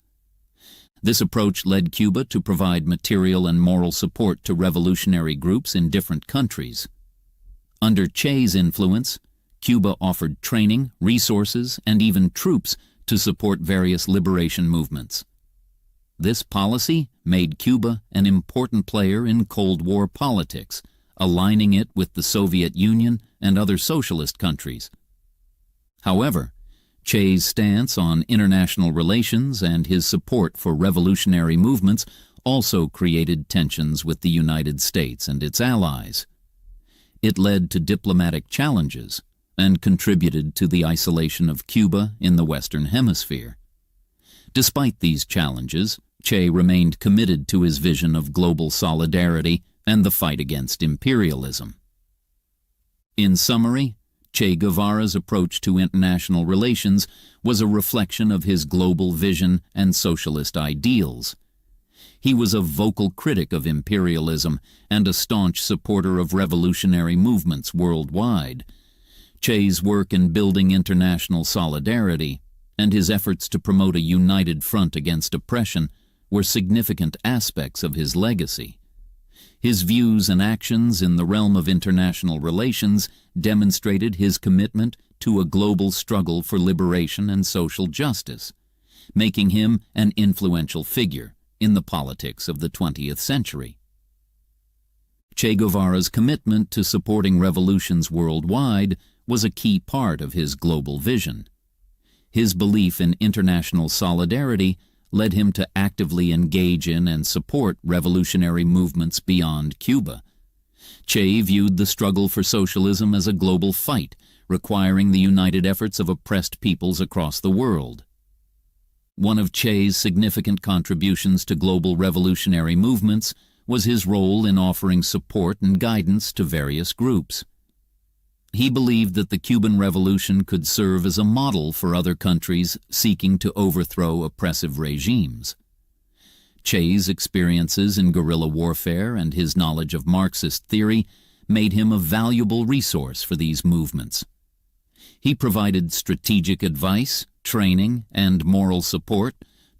This approach led Cuba to provide material and moral support to revolutionary groups in different countries. Under Che's influence, Cuba offered training, resources, and even troops to support various liberation movements. This policy made Cuba an important player in Cold War politics, aligning it with the Soviet Union and other socialist countries. However, Che's stance on international relations and his support for revolutionary movements also created tensions with the United States and its allies. It led to diplomatic challenges and contributed to the isolation of Cuba in the Western Hemisphere. Despite these challenges, Che remained committed to his vision of global solidarity and the fight against imperialism. In summary, Che Guevara's approach to international relations was a reflection of his global vision and socialist ideals. He was a vocal critic of imperialism and a staunch supporter of revolutionary movements worldwide. Che's work in building international solidarity and his efforts to promote a united front against oppression were significant aspects of his legacy. His views and actions in the realm of international relations demonstrated his commitment to a global struggle for liberation and social justice, making him an influential figure in the politics of the 20th century. Che Guevara's commitment to supporting revolutions worldwide was a key part of his global vision. His belief in international solidarity led him to actively engage in and support revolutionary movements beyond Cuba. Che viewed the struggle for socialism as a global fight, requiring the united efforts of oppressed peoples across the world. One of Che's significant contributions to global revolutionary movements was his role in offering support and guidance to various groups. He believed that the Cuban Revolution could serve as a model for other countries seeking to overthrow oppressive regimes. Che's experiences in guerrilla warfare and his knowledge of Marxist theory made him a valuable resource for these movements. He provided strategic advice, training, and moral support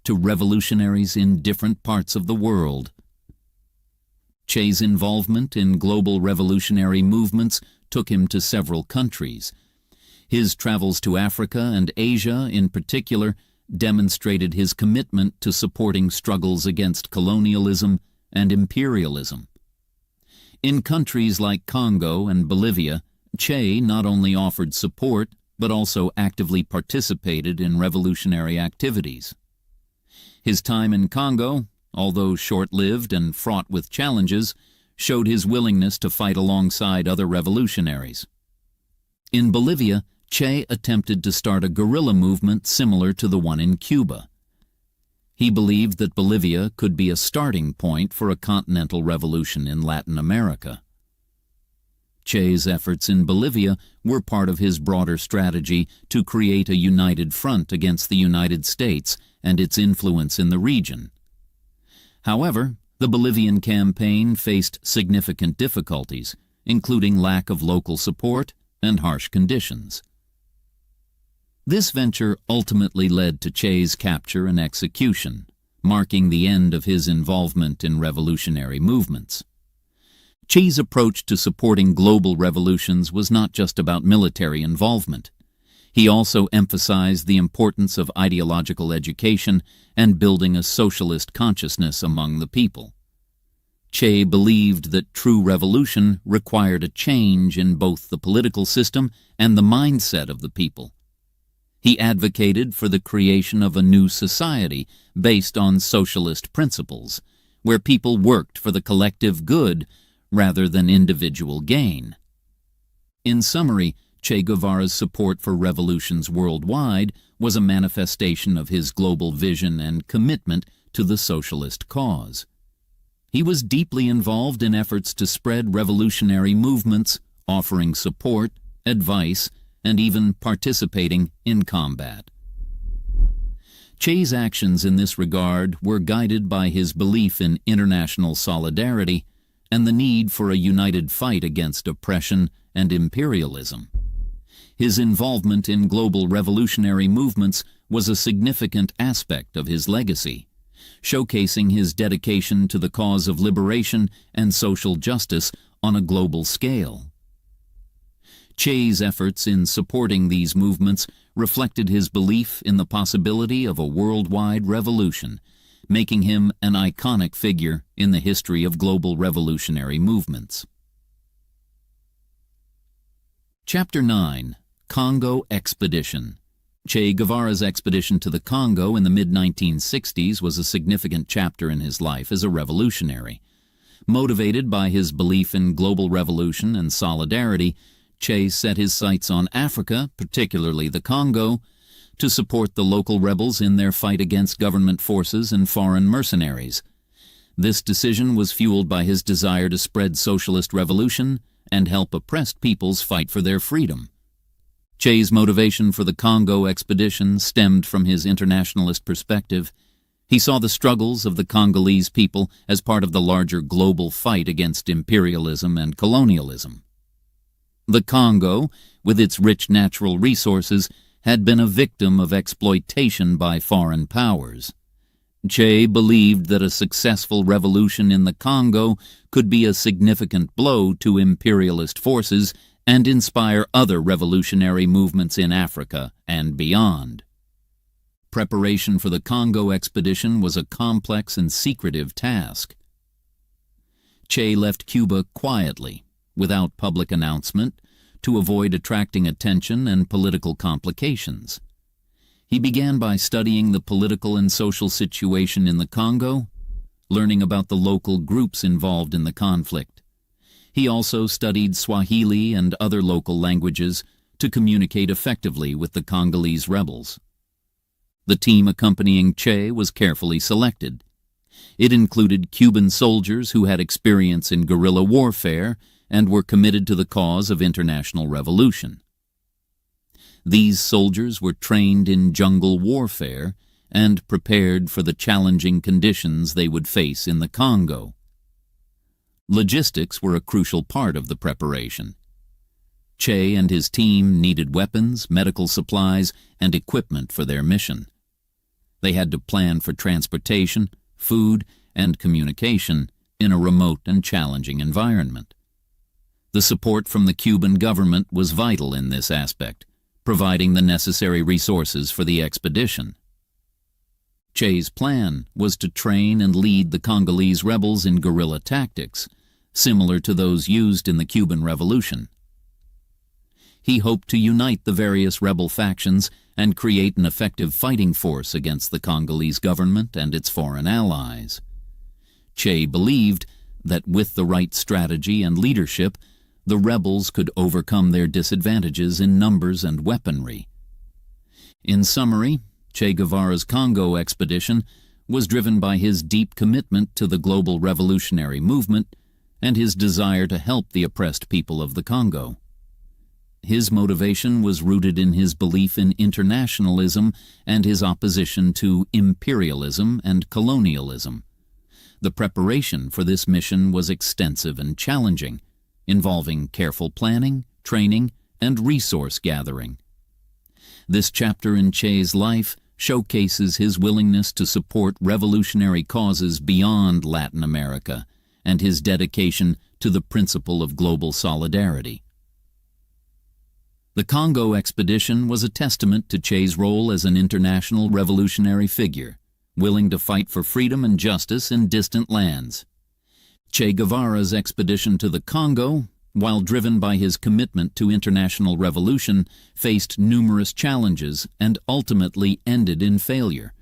to revolutionaries in different parts of the world. Che's involvement in global revolutionary movements took him to several countries. His travels to Africa and Asia in particular demonstrated his commitment to supporting struggles against colonialism and imperialism. In countries like Congo and Bolivia, Che not only offered support but also actively participated in revolutionary activities. His time in Congo, although short-lived and fraught with challenges, showed his willingness to fight alongside other revolutionaries. In Bolivia, Che attempted to start a guerrilla movement similar to the one in Cuba. He believed that Bolivia could be a starting point for a continental revolution in Latin America. Che's efforts in Bolivia were part of his broader strategy to create a united front against the United States and its influence in the region. However, the Bolivian campaign faced significant difficulties, including lack of local support and harsh conditions. This venture ultimately led to Che's capture and execution, marking the end of his involvement in revolutionary movements. Che's approach to supporting global revolutions was not just about military involvement. He also emphasized the importance of ideological education and building a socialist consciousness among the people. Che believed that true revolution required a change in both the political system and the mindset of the people. He advocated for the creation of a new society based on socialist principles, where people worked for the collective good rather than individual gain. In summary, Che Guevara's support for revolutions worldwide was a manifestation of his global vision and commitment to the socialist cause. He was deeply involved in efforts to spread revolutionary movements, offering support, advice, and even participating in combat. Che's actions in this regard were guided by his belief in international solidarity and the need for a united fight against oppression and imperialism. His involvement in global revolutionary movements was a significant aspect of his legacy, showcasing his dedication to the cause of liberation and social justice on a global scale. Che's efforts in supporting these movements reflected his belief in the possibility of a worldwide revolution, making him an iconic figure in the history of global revolutionary movements. Chapter 9. Congo Expedition. Che Guevara's expedition to the Congo in the mid-1960s was a significant chapter in his life as a revolutionary. Motivated by his belief in global revolution and solidarity, Che set his sights on Africa, particularly the Congo, to support the local rebels in their fight against government forces and foreign mercenaries. This decision was fueled by his desire to spread socialist revolution and help oppressed peoples fight for their freedom. Che's motivation for the Congo expedition stemmed from his internationalist perspective. He saw the struggles of the Congolese people as part of the larger global fight against imperialism and colonialism. The Congo, with its rich natural resources, had been a victim of exploitation by foreign powers. Che believed that a successful revolution in the Congo could be a significant blow to imperialist forces and inspire other revolutionary movements in Africa and beyond. Preparation for the Congo expedition was a complex and secretive task. Che left Cuba quietly, without public announcement, to avoid attracting attention and political complications. He began by studying the political and social situation in the Congo, learning about the local groups involved in the conflict. He also studied Swahili and other local languages to communicate effectively with the Congolese rebels. The team accompanying Che was carefully selected. It included Cuban soldiers who had experience in guerrilla warfare and were committed to the cause of international revolution. These soldiers were trained in jungle warfare and prepared for the challenging conditions they would face in the Congo. Logistics were a crucial part of the preparation. Che and his team needed weapons, medical supplies, and equipment for their mission. They had to plan for transportation, food, and communication in a remote and challenging environment. The support from the Cuban government was vital in this aspect, providing the necessary resources for the expedition. Che's plan was to train and lead the Congolese rebels in guerrilla tactics, similar to those used in the Cuban Revolution. He hoped to unite the various rebel factions and create an effective fighting force against the Congolese government and its foreign allies. Che believed that with the right strategy and leadership, the rebels could overcome their disadvantages in numbers and weaponry. In summary, Che Guevara's Congo expedition was driven by his deep commitment to the global revolutionary movement and his desire to help the oppressed people of the Congo. His motivation was rooted in his belief in internationalism and his opposition to imperialism and colonialism. The preparation for this mission was extensive and challenging, involving careful planning, training, and resource gathering. This chapter in Che's life showcases his willingness to support revolutionary causes beyond Latin America and his dedication to the principle of global solidarity. The Congo expedition was a testament to Che's role as an international revolutionary figure, willing to fight for freedom and justice in distant lands. Che Guevara's expedition to the Congo, while driven by his commitment to international revolution, faced numerous challenges and ultimately ended in failure.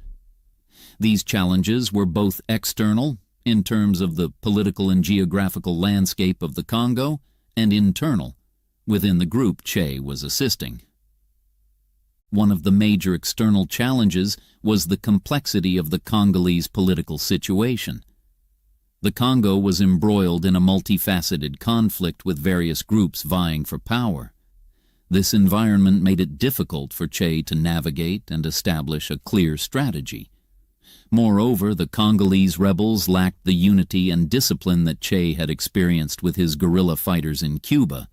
These challenges were both external, in terms of the political and geographical landscape of the Congo, and internal, within the group Che was assisting. One of the major external challenges was the complexity of the Congolese political situation. The Congo was embroiled in a multifaceted conflict with various groups vying for power. This environment made it difficult for Che to navigate and establish a clear strategy. Moreover, the Congolese rebels lacked the unity and discipline that Che had experienced with his guerrilla fighters in Cuba.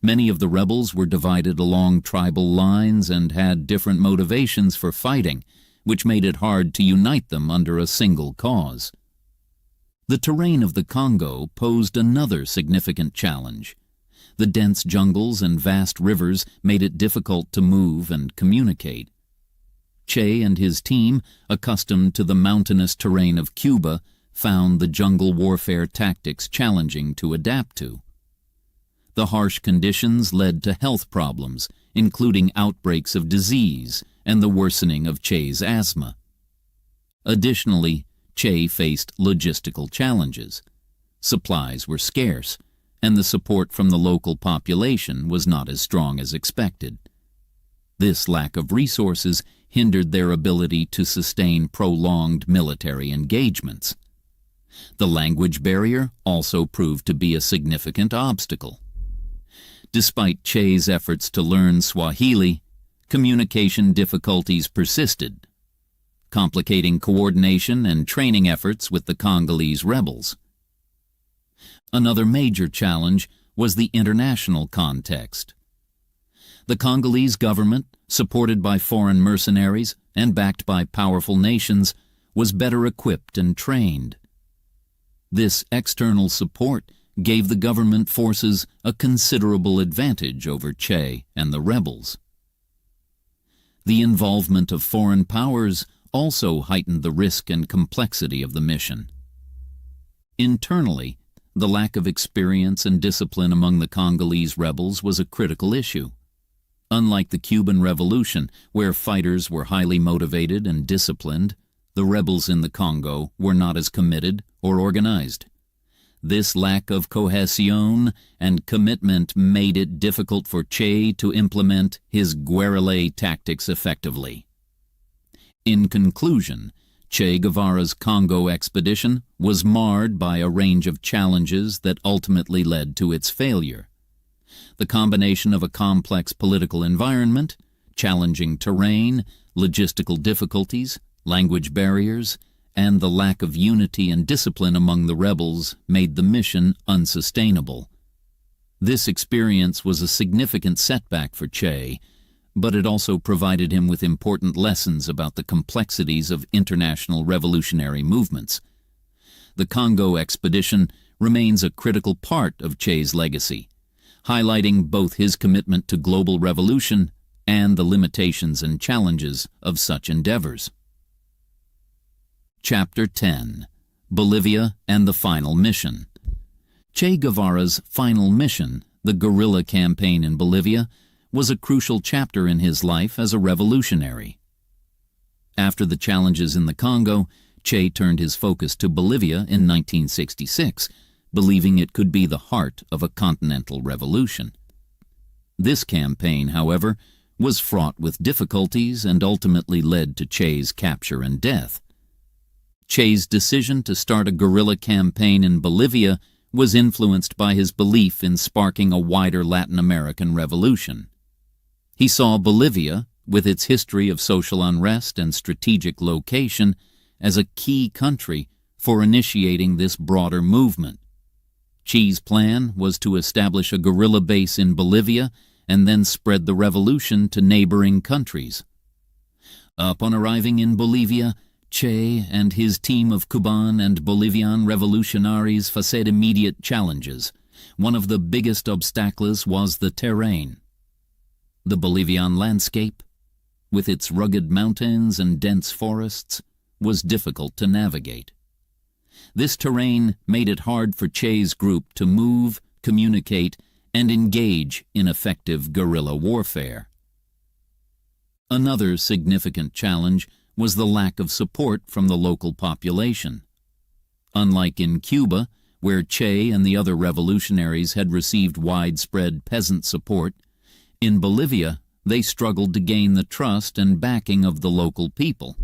Many of the rebels were divided along tribal lines and had different motivations for fighting, which made it hard to unite them under a single cause. The terrain of the Congo posed another significant challenge. The dense jungles and vast rivers made it difficult to move and communicate. Che and his team, accustomed to the mountainous terrain of Cuba, found the jungle warfare tactics challenging to adapt to. The harsh conditions led to health problems, including outbreaks of disease and the worsening of Che's asthma. Additionally, Che faced logistical challenges. Supplies were scarce, and the support from the local population was not as strong as expected. This lack of resources hindered their ability to sustain prolonged military engagements. The language barrier also proved to be a significant obstacle. Despite Che's efforts to learn Swahili, communication difficulties persisted, complicating coordination and training efforts with the Congolese rebels. Another major challenge was the international context. The Congolese government, supported by foreign mercenaries and backed by powerful nations, was better equipped and trained. This external support gave the government forces a considerable advantage over Che and the rebels. The involvement of foreign powers also heightened the risk and complexity of the mission. Internally, the lack of experience and discipline among the Congolese rebels was a critical issue. Unlike the Cuban Revolution, where fighters were highly motivated and disciplined, the rebels in the Congo were not as committed or organized. This lack of cohesion and commitment made it difficult for Che to implement his guerrilla tactics effectively. In conclusion, Che Guevara's Congo expedition was marred by a range of challenges that ultimately led to its failure. The combination of a complex political environment, challenging terrain, logistical difficulties, language barriers, and the lack of unity and discipline among the rebels made the mission unsustainable. This experience was a significant setback for Che, but it also provided him with important lessons about the complexities of international revolutionary movements. The Congo expedition remains a critical part of Che's legacy, highlighting both his commitment to global revolution and the limitations and challenges of such endeavors. Chapter 10. Bolivia and the Final Mission. Che Guevara's final mission, the guerrilla campaign in Bolivia, was a crucial chapter in his life as a revolutionary. After the challenges in the Congo, Che turned his focus to Bolivia in 1966, believing it could be the heart of a continental revolution. This campaign, however, was fraught with difficulties and ultimately led to Che's capture and death. Che's decision to start a guerrilla campaign in Bolivia was influenced by his belief in sparking a wider Latin American revolution. He saw Bolivia, with its history of social unrest and strategic location, as a key country for initiating this broader movement. Che's plan was to establish a guerrilla base in Bolivia and then spread the revolution to neighboring countries. Upon arriving in Bolivia, Che and his team of Cuban and Bolivian revolutionaries faced immediate challenges. One of the biggest obstacles was the terrain. The Bolivian landscape, with its rugged mountains and dense forests, was difficult to navigate. This terrain made it hard for Che's group to move, communicate, and engage in effective guerrilla warfare. Another significant challenge was the lack of support from the local population. Unlike in Cuba, where Che and the other revolutionaries had received widespread peasant support, in Bolivia they struggled to gain the trust and backing of the local people.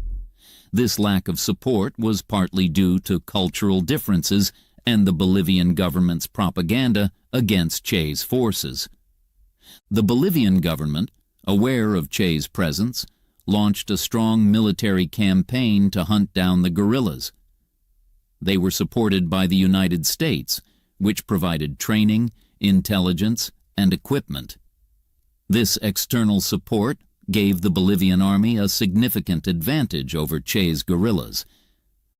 This lack of support was partly due to cultural differences and the Bolivian government's propaganda against Che's forces. The Bolivian government, aware of Che's presence, launched a strong military campaign to hunt down the guerrillas. They were supported by the United States, which provided training, intelligence, and equipment. This external support gave the Bolivian army a significant advantage over Che's guerrillas.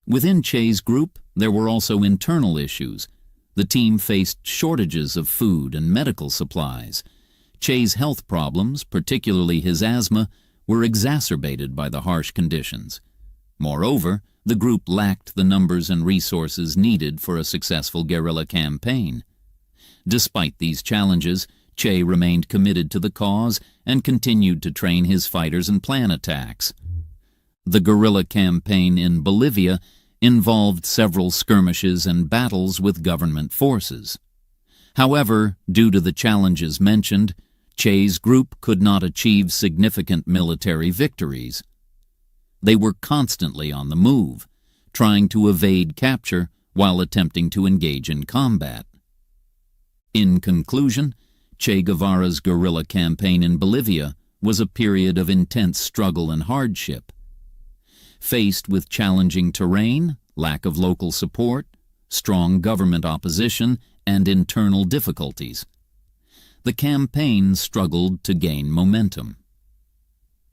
Within Che's group, there were also internal issues. The team faced shortages of food and medical supplies. Che's health problems, particularly his asthma, were exacerbated by the harsh conditions. Moreover, the group lacked the numbers and resources needed for a successful guerrilla campaign. Despite these challenges, Che remained committed to the cause and continued to train his fighters and plan attacks. The guerrilla campaign in Bolivia involved several skirmishes and battles with government forces. However, due to the challenges mentioned, Che's group could not achieve significant military victories. They were constantly on the move, trying to evade capture while attempting to engage in combat. In conclusion, Che Guevara's guerrilla campaign in Bolivia was a period of intense struggle and hardship. Faced with challenging terrain, lack of local support, strong government opposition, and internal difficulties, the campaign struggled to gain momentum.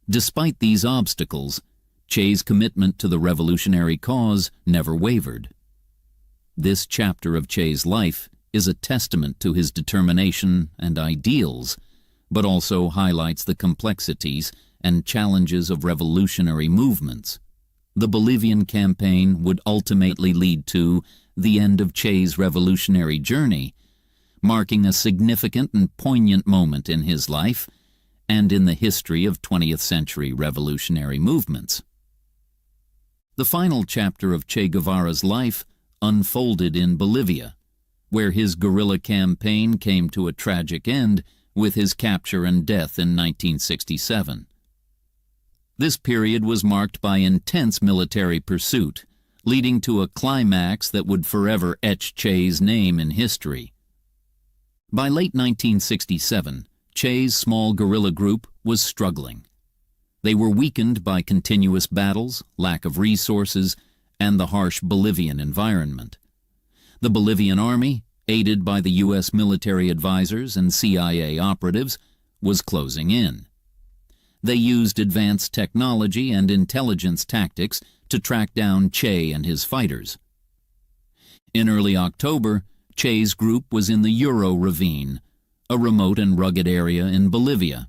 Despite these obstacles, Che's commitment to the revolutionary cause never wavered. This chapter of Che's life is a testament to his determination and ideals, but also highlights the complexities and challenges of revolutionary movements. The Bolivian campaign would ultimately lead to the end of Che's revolutionary journey, marking a significant and poignant moment in his life and in the history of 20th century revolutionary movements. The final chapter of Che Guevara's life unfolded in Bolivia, where his guerrilla campaign came to a tragic end with his capture and death in 1967. This period was marked by intense military pursuit, leading to a climax that would forever etch Che's name in history. By late 1967, Che's small guerrilla group was struggling. They were weakened by continuous battles, lack of resources, and the harsh Bolivian environment. The Bolivian army, aided by the U.S. military advisors and CIA operatives, was closing in. They used advanced technology and intelligence tactics to track down Che and his fighters. In early October, Che's group was in the Euro Ravine, a remote and rugged area in Bolivia.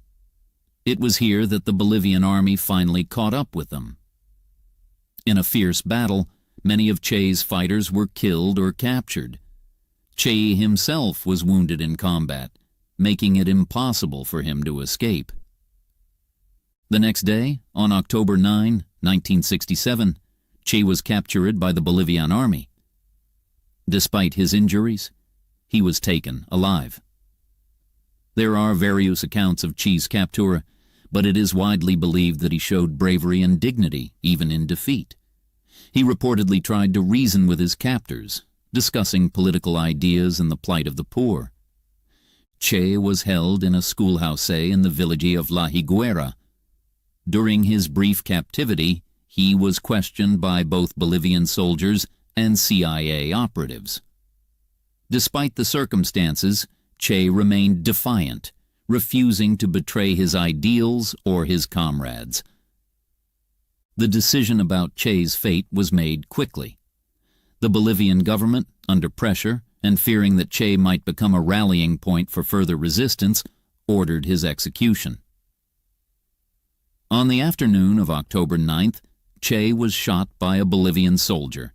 It was here that the Bolivian army finally caught up with them. In a fierce battle, many of Che's fighters were killed or captured. Che himself was wounded in combat, making it impossible for him to escape. The next day, on October 9, 1967, Che was captured by the Bolivian army. Despite his injuries, he was taken alive. There are various accounts of Che's capture, but it is widely believed that he showed bravery and dignity even in defeat. He reportedly tried to reason with his captors, discussing political ideas and the plight of the poor. Che was held in a schoolhouse in the village of La Higuera. During his brief captivity, he was questioned by both Bolivian soldiers and CIA operatives. Despite the circumstances, Che remained defiant, refusing to betray his ideals or his comrades. The decision about Che's fate was made quickly. The Bolivian government, under pressure and fearing that Che might become a rallying point for further resistance, ordered his execution. On the afternoon of October 9th, Che was shot by a Bolivian soldier.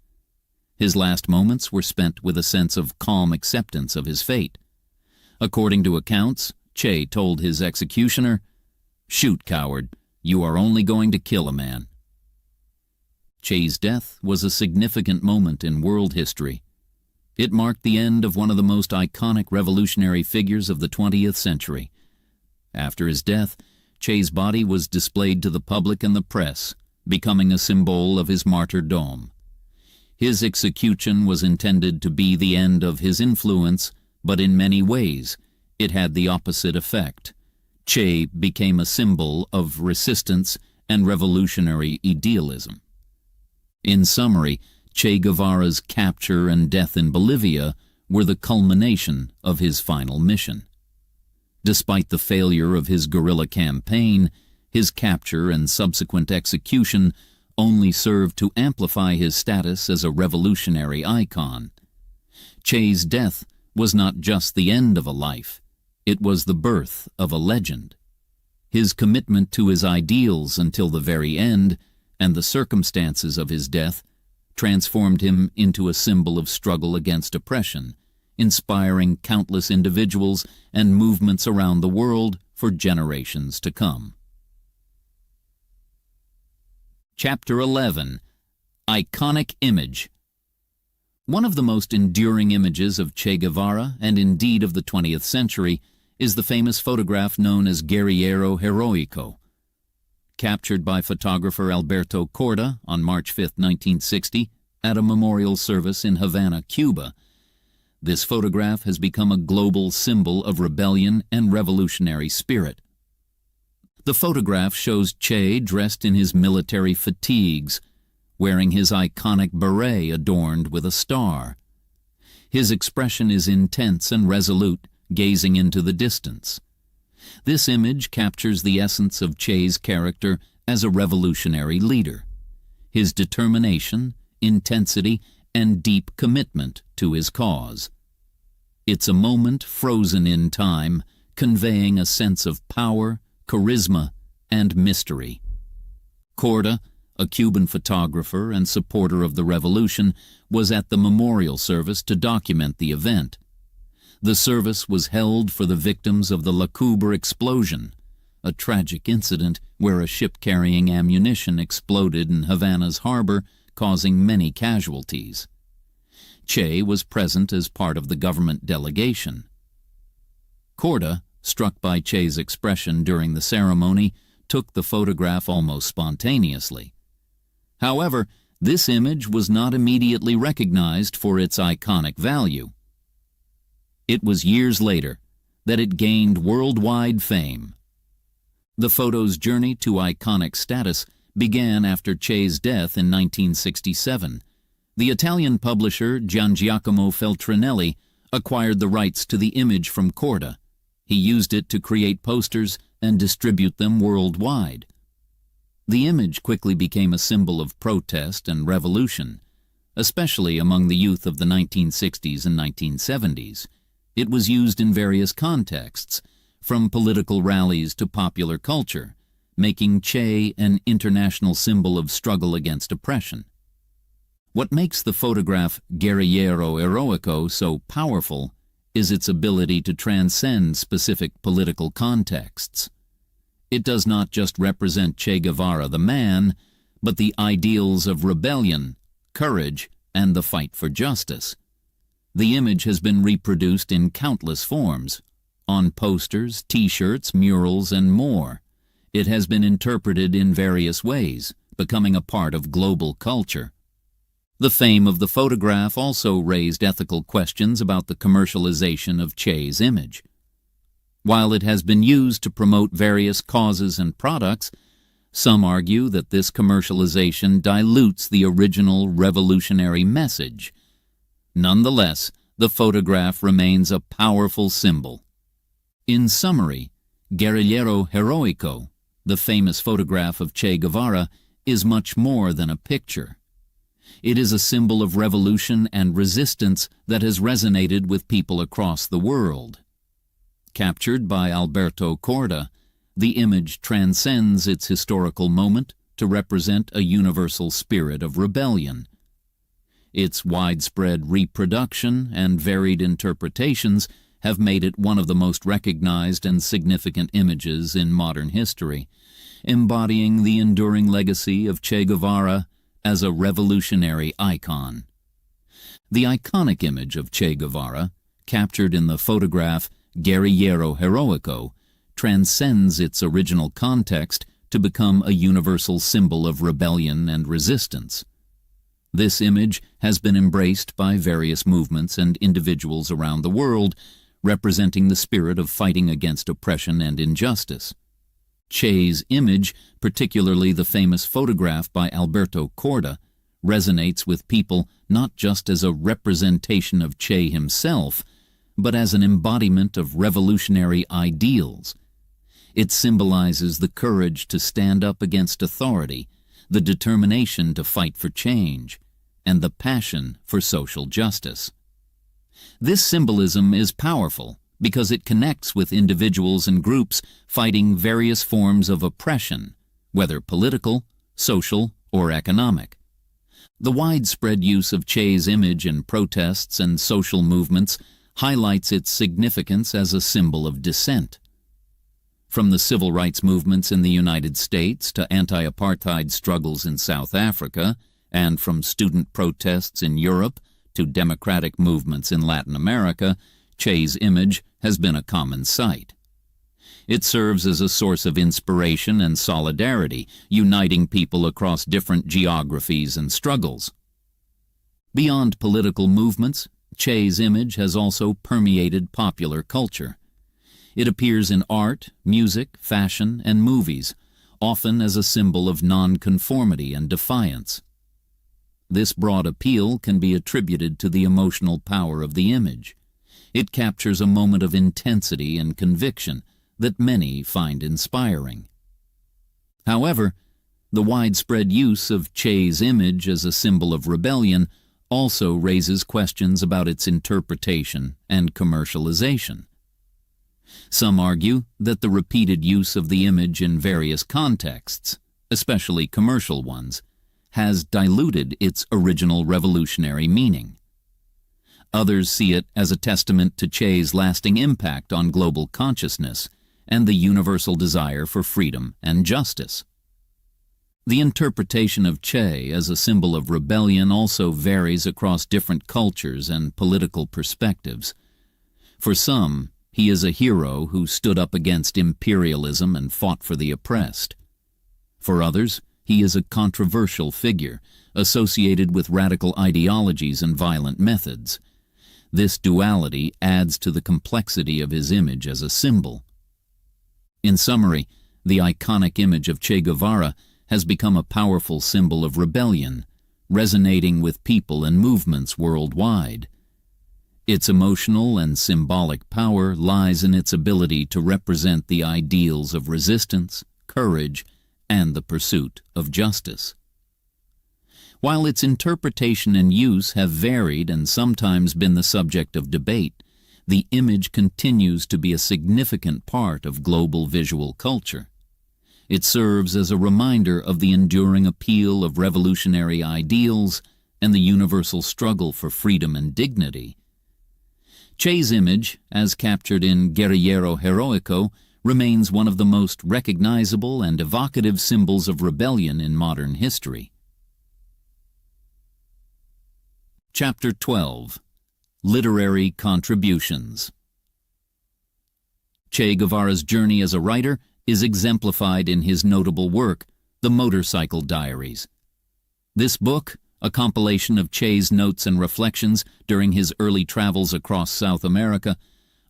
His last moments were spent with a sense of calm acceptance of his fate. According to accounts, Che told his executioner, "Shoot, coward, you are only going to kill a man." Che's death was a significant moment in world history. It marked the end of one of the most iconic revolutionary figures of the 20th century. After his death, Che's body was displayed to the public and the press, becoming a symbol of his martyrdom. His execution was intended to be the end of his influence, but in many ways, it had the opposite effect. Che became a symbol of resistance and revolutionary idealism. In summary, Che Guevara's capture and death in Bolivia were the culmination of his final mission. Despite the failure of his guerrilla campaign, his capture and subsequent execution only served to amplify his status as a revolutionary icon. Che's death was not just the end of a life, it was the birth of a legend. His commitment to his ideals until the very end, and the circumstances of his death, transformed him into a symbol of struggle against oppression, inspiring countless individuals and movements around the world for generations to come. Chapter 11. Iconic Image. One of the most enduring images of Che Guevara, and indeed of the 20th century, is the famous photograph known as Guerrillero Heroico. Captured by photographer Alberto Corda on March 5, 1960, at a memorial service in Havana, Cuba. This photograph has become a global symbol of rebellion and revolutionary spirit. The photograph shows Che dressed in his military fatigues, wearing his iconic beret adorned with a star. His expression is intense and resolute, gazing into the distance. This image captures the essence of Che's character as a revolutionary leader, his determination, intensity, and deep commitment to his cause. It's a moment frozen in time, conveying a sense of power, charisma, and mystery. Corda, a Cuban photographer and supporter of the revolution, was at the memorial service to document the event. The service was held for the victims of the La Coubre explosion, a tragic incident where a ship carrying ammunition exploded in Havana's harbor, causing many casualties. Che was present as part of the government delegation. Corda, struck by Che's expression during the ceremony, took the photograph almost spontaneously. However, this image was not immediately recognized for its iconic value. It was years later that it gained worldwide fame. The photo's journey to iconic status began after Che's death in 1967. The Italian publisher Giangiacomo Feltrinelli acquired the rights to the image from Corda. He used it to create posters and distribute them worldwide. The image quickly became a symbol of protest and revolution, especially among the youth of the 1960s and 1970s. It was used in various contexts, from political rallies to popular culture, making Che an international symbol of struggle against oppression. What makes the photograph Guerriero Heroico so powerful is its ability to transcend specific political contexts. It does not just represent Che Guevara the man, but the ideals of rebellion, courage, and the fight for justice. The image has been reproduced in countless forms, on posters, T-shirts, murals, and more. It has been interpreted in various ways, becoming a part of global culture. The fame of the photograph also raised ethical questions about the commercialization of Che's image. While it has been used to promote various causes and products, some argue that this commercialization dilutes the original revolutionary message. Nonetheless, the photograph remains a powerful symbol. In summary, Guerriero Heroico, the famous photograph of Che Guevara, is much more than a picture. It is a symbol of revolution and resistance that has resonated with people across the world. Captured by Alberto Corda, the image transcends its historical moment to represent a universal spirit of rebellion. Its widespread reproduction and varied interpretations have made it one of the most recognized and significant images in modern history, embodying the enduring legacy of Che Guevara as a revolutionary icon. The iconic image of Che Guevara, captured in the photograph Guerriero Heroico, transcends its original context to become a universal symbol of rebellion and resistance. This image has been embraced by various movements and individuals around the world, representing the spirit of fighting against oppression and injustice. Che's image, particularly the famous photograph by Alberto Corda, resonates with people not just as a representation of Che himself, but as an embodiment of revolutionary ideals. It symbolizes the courage to stand up against authority, the determination to fight for change, and the passion for social justice. This symbolism is powerful because it connects with individuals and groups fighting various forms of oppression, whether political, social, or economic. The widespread use of Che's image in protests and social movements highlights its significance as a symbol of dissent. From the civil rights movements in the United States to anti-apartheid struggles in South Africa, and from student protests in Europe to democratic movements in Latin America, Che's image has been a common sight. It serves as a source of inspiration and solidarity, uniting people across different geographies and struggles. Beyond political movements, Che's image has also permeated popular culture. It appears in art, music, fashion, and movies, often as a symbol of nonconformity and defiance. This broad appeal can be attributed to the emotional power of the image. It captures a moment of intensity and conviction that many find inspiring. However, the widespread use of Che's image as a symbol of rebellion also raises questions about its interpretation and commercialization. Some argue that the repeated use of the image in various contexts, especially commercial ones, has diluted its original revolutionary meaning. Others see it as a testament to Che's lasting impact on global consciousness and the universal desire for freedom and justice. The interpretation of Che as a symbol of rebellion also varies across different cultures and political perspectives. For some, he is a hero who stood up against imperialism and fought for the oppressed. For others, he is a controversial figure associated with radical ideologies and violent methods. This duality adds to the complexity of his image as a symbol. In summary, the iconic image of Che Guevara has become a powerful symbol of rebellion, resonating with people and movements worldwide. Its emotional and symbolic power lies in its ability to represent the ideals of resistance, courage, and the pursuit of justice. While its interpretation and use have varied and sometimes been the subject of debate, the image continues to be a significant part of global visual culture. It serves as a reminder of the enduring appeal of revolutionary ideals and the universal struggle for freedom and dignity. Che's image, as captured in Guerrillero Heroico, remains one of the most recognizable and evocative symbols of rebellion in modern history. Chapter 12. Literary Contributions. Che Guevara's journey as a writer is exemplified in his notable work, The Motorcycle Diaries. This book, a compilation of Che's notes and reflections during his early travels across South America,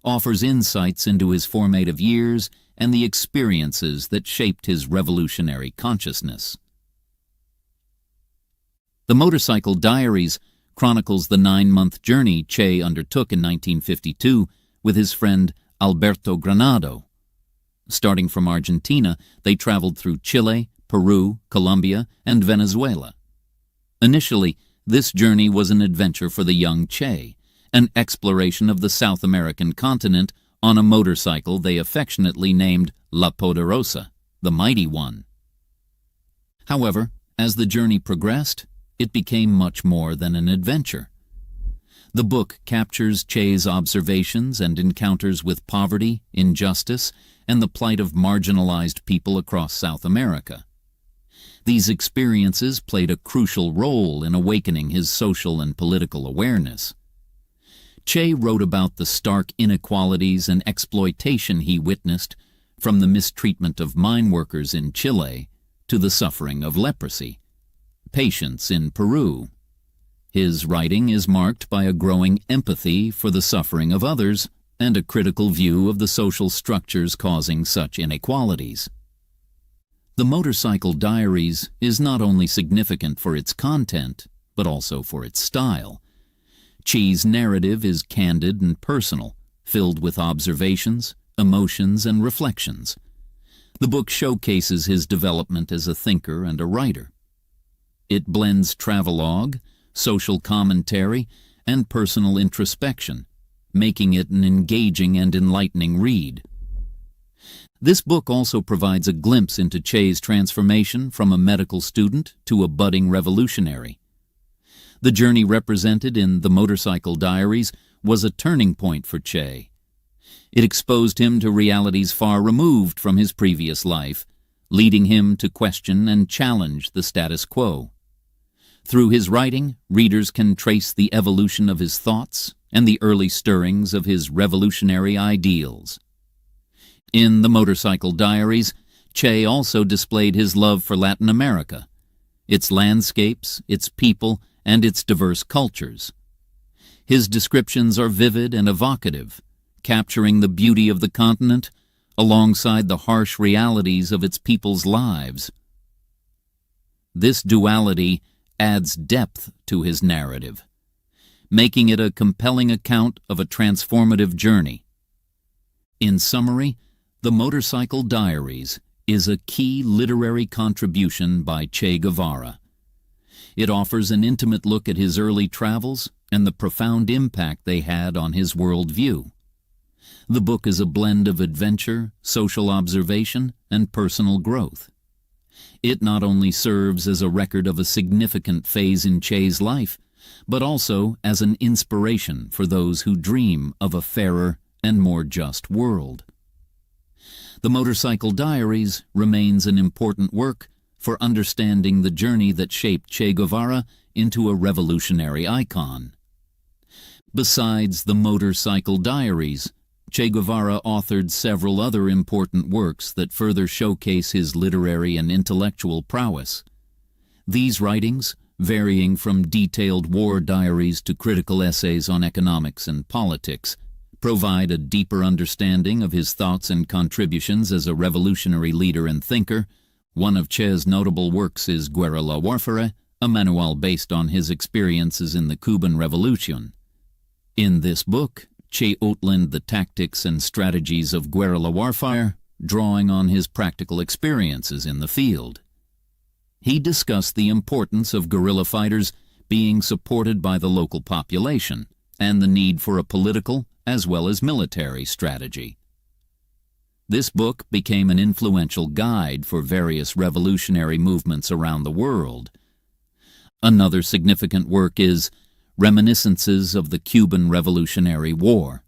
offers insights into his formative years and the experiences that shaped his revolutionary consciousness. The Motorcycle Diaries chronicles the 9-month journey Che undertook in 1952 with his friend Alberto Granado. Starting from Argentina, they traveled through Chile, Peru, Colombia, and Venezuela. Initially, this journey was an adventure for the young Che, an exploration of the South American continent on a motorcycle they affectionately named La Poderosa, the Mighty One. However, as the journey progressed, it became much more than an adventure. The book captures Che's observations and encounters with poverty, injustice, and the plight of marginalized people across South America. These experiences played a crucial role in awakening his social and political awareness. Che wrote about the stark inequalities and exploitation he witnessed, from the mistreatment of mine workers in Chile to the suffering of leprosy, patients in Peru. His writing is marked by a growing empathy for the suffering of others and a critical view of the social structures causing such inequalities. The Motorcycle Diaries is not only significant for its content, but also for its style. Che's narrative is candid and personal, filled with observations, emotions, and reflections. The book showcases his development as a thinker and a writer. It blends travelogue, social commentary, and personal introspection, making it an engaging and enlightening read. This book also provides a glimpse into Che's transformation from a medical student to a budding revolutionary. The journey represented in The Motorcycle Diaries was a turning point for Che. It exposed him to realities far removed from his previous life, leading him to question and challenge the status quo. Through his writing, readers can trace the evolution of his thoughts and the early stirrings of his revolutionary ideals. In The Motorcycle Diaries, Che also displayed his love for Latin America, its landscapes, its people, and its diverse cultures. His descriptions are vivid and evocative, capturing the beauty of the continent alongside the harsh realities of its people's lives. This duality adds depth to his narrative, making it a compelling account of a transformative journey. In summary, The Motorcycle Diaries is a key literary contribution by Che Guevara. It offers an intimate look at his early travels and the profound impact they had on his worldview. The book is a blend of adventure, social observation, and personal growth. It not only serves as a record of a significant phase in Che's life, but also as an inspiration for those who dream of a fairer and more just world. The Motorcycle Diaries remains an important work for understanding the journey that shaped Che Guevara into a revolutionary icon. Besides The Motorcycle Diaries, Che Guevara authored several other important works that further showcase his literary and intellectual prowess. These writings, varying from detailed war diaries to critical essays on economics and politics, provide a deeper understanding of his thoughts and contributions as a revolutionary leader and thinker. One of Che's notable works is Guerrilla Warfare, a manual based on his experiences in the Cuban Revolution. In this book, Che outlined the tactics and strategies of guerrilla warfare, drawing on his practical experiences in the field. He discussed the importance of guerrilla fighters being supported by the local population and the need for a political as well as military strategy. This book became an influential guide for various revolutionary movements around the world. Another significant work is Reminiscences of the Cuban Revolutionary War.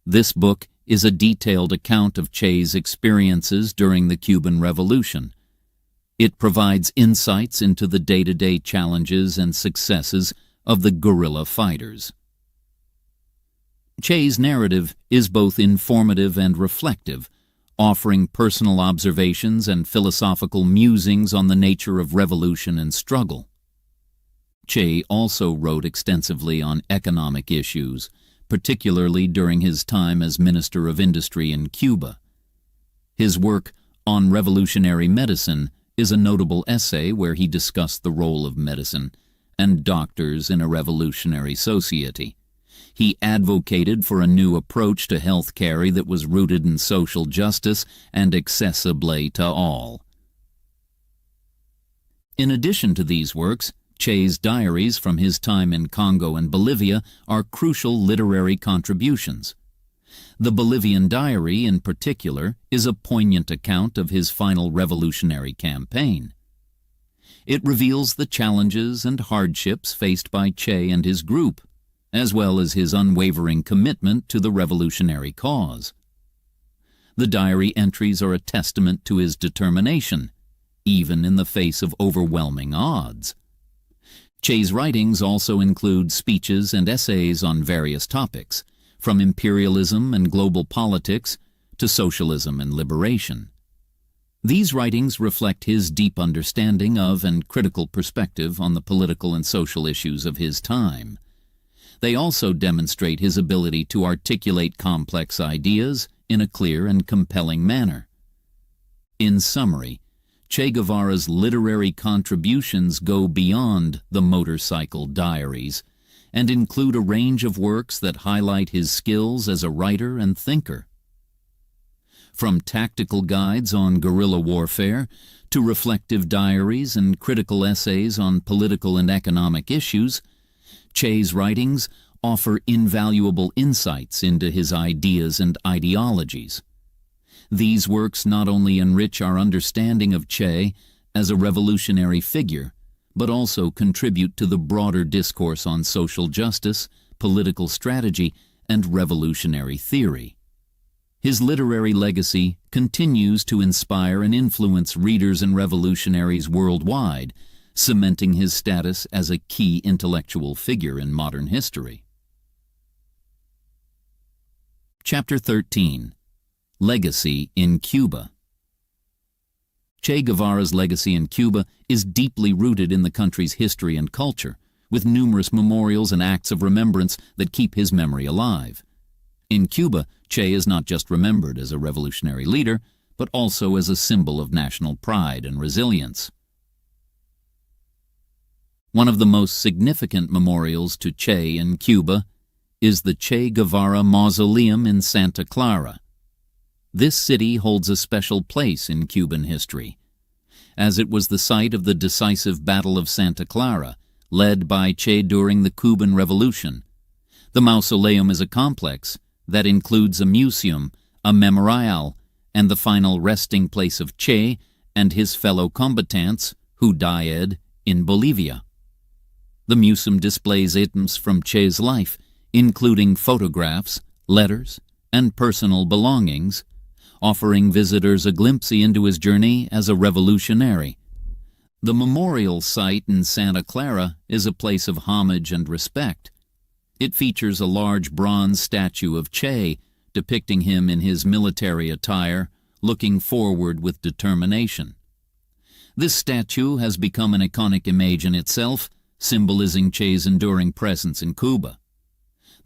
This book is a detailed account of Che's experiences during the Cuban Revolution. It provides insights into the day-to-day challenges and successes of the guerrilla fighters. Che's narrative is both informative and reflective, offering personal observations and philosophical musings on the nature of revolution and struggle. Che also wrote extensively on economic issues, particularly during his time as Minister of Industry in Cuba. His work on revolutionary medicine is a notable essay where he discussed the role of medicine and doctors in a revolutionary society. He advocated for a new approach to health care that was rooted in social justice and accessible to all. In addition to these works, Che's diaries from his time in Congo and Bolivia are crucial literary contributions. The Bolivian diary, in particular, is a poignant account of his final revolutionary campaign. It reveals the challenges and hardships faced by Che and his group, as well as his unwavering commitment to the revolutionary cause. The diary entries are a testament to his determination, even in the face of overwhelming odds. Che's writings also include speeches and essays on various topics, from imperialism and global politics to socialism and liberation. These writings reflect his deep understanding of and critical perspective on the political and social issues of his time. They also demonstrate his ability to articulate complex ideas in a clear and compelling manner. In summary, Che Guevara's literary contributions go beyond The Motorcycle Diaries and include a range of works that highlight his skills as a writer and thinker. From tactical guides on guerrilla warfare to reflective diaries and critical essays on political and economic issues, Che's writings offer invaluable insights into his ideas and ideologies. These works not only enrich our understanding of Che as a revolutionary figure, but also contribute to the broader discourse on social justice, political strategy, and revolutionary theory. His literary legacy continues to inspire and influence readers and revolutionaries worldwide, cementing his status as a key intellectual figure in modern history. Chapter 13. Legacy in Cuba. Che Guevara's legacy in Cuba is deeply rooted in the country's history and culture, with numerous memorials and acts of remembrance that keep his memory alive. In Cuba, Che is not just remembered as a revolutionary leader, but also as a symbol of national pride and resilience. One of the most significant memorials to Che in Cuba is the Che Guevara Mausoleum in Santa Clara. This city holds a special place in Cuban history, as it was the site of the decisive Battle of Santa Clara, led by Che during the Cuban Revolution. The mausoleum is a complex that includes a museum, a memorial, and the final resting place of Che and his fellow combatants who died in Bolivia. The museum displays items from Che's life, including photographs, letters, and personal belongings, offering visitors a glimpse into his journey as a revolutionary. The memorial site in Santa Clara is a place of homage and respect. It features a large bronze statue of Che, depicting him in his military attire, looking forward with determination. This statue has become an iconic image in itself, symbolizing Che's enduring presence in Cuba.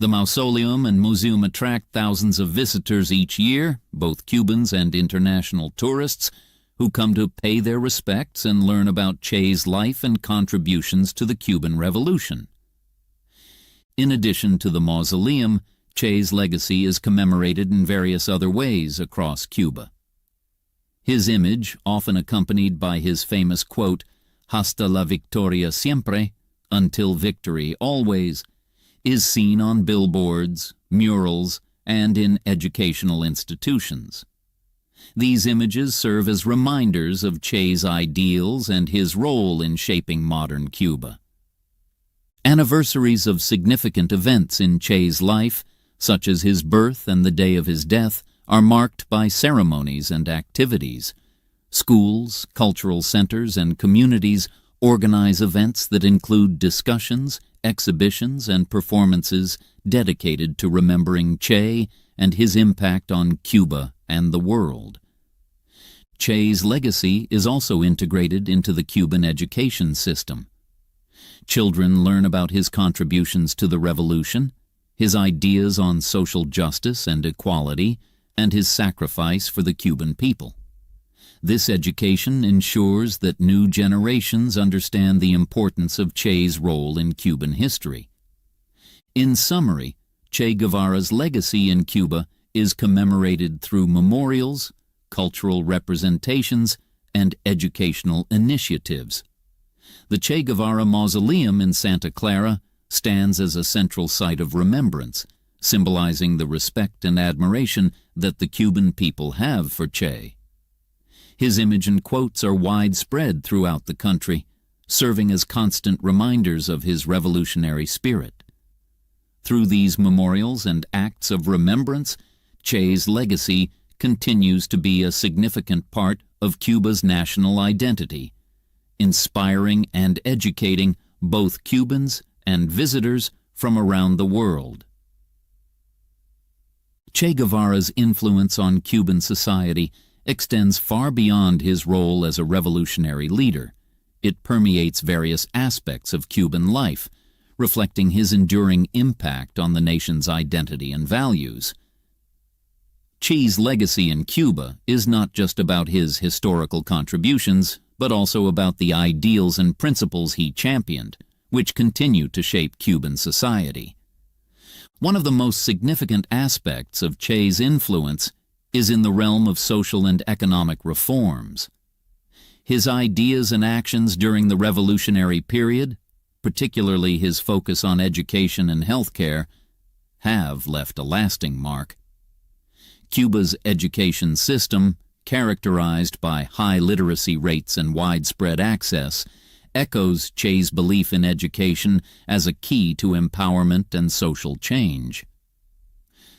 The mausoleum and museum attract thousands of visitors each year, both Cubans and international tourists, who come to pay their respects and learn about Che's life and contributions to the Cuban Revolution. In addition to the mausoleum, Che's legacy is commemorated in various other ways across Cuba. His image, often accompanied by his famous quote, "Hasta la victoria siempre," until victory always, is seen on billboards, murals, and in educational institutions. These images serve as reminders of Che's ideals and his role in shaping modern Cuba. Anniversaries of significant events in Che's life, such as his birth and the day of his death, are marked by ceremonies and activities. Schools, cultural centers, and communities organize events that include discussions, exhibitions, and performances dedicated to remembering Che and his impact on Cuba and the world. Che's legacy is also integrated into the Cuban education system. Children learn about his contributions to the revolution, his ideas on social justice and equality, and his sacrifice for the Cuban people. This education ensures that new generations understand the importance of Che's role in Cuban history. In summary, Che Guevara's legacy in Cuba is commemorated through memorials, cultural representations, and educational initiatives. The Che Guevara Mausoleum in Santa Clara stands as a central site of remembrance, symbolizing the respect and admiration that the Cuban people have for Che. His image and quotes are widespread throughout the country, serving as constant reminders of his revolutionary spirit. Through these memorials and acts of remembrance, Che's legacy continues to be a significant part of Cuba's national identity, inspiring and educating both Cubans and visitors from around the world. Che Guevara's influence on Cuban society extends far beyond his role as a revolutionary leader. It permeates various aspects of Cuban life, reflecting his enduring impact on the nation's identity and values. Che's legacy in Cuba is not just about his historical contributions, but also about the ideals and principles he championed, which continue to shape Cuban society. One of the most significant aspects of Che's influence is in the realm of social and economic reforms. His ideas and actions during the revolutionary period, particularly his focus on education and healthcare, have left a lasting mark. Cuba's education system, characterized by high literacy rates and widespread access, echoes Che's belief in education as a key to empowerment and social change.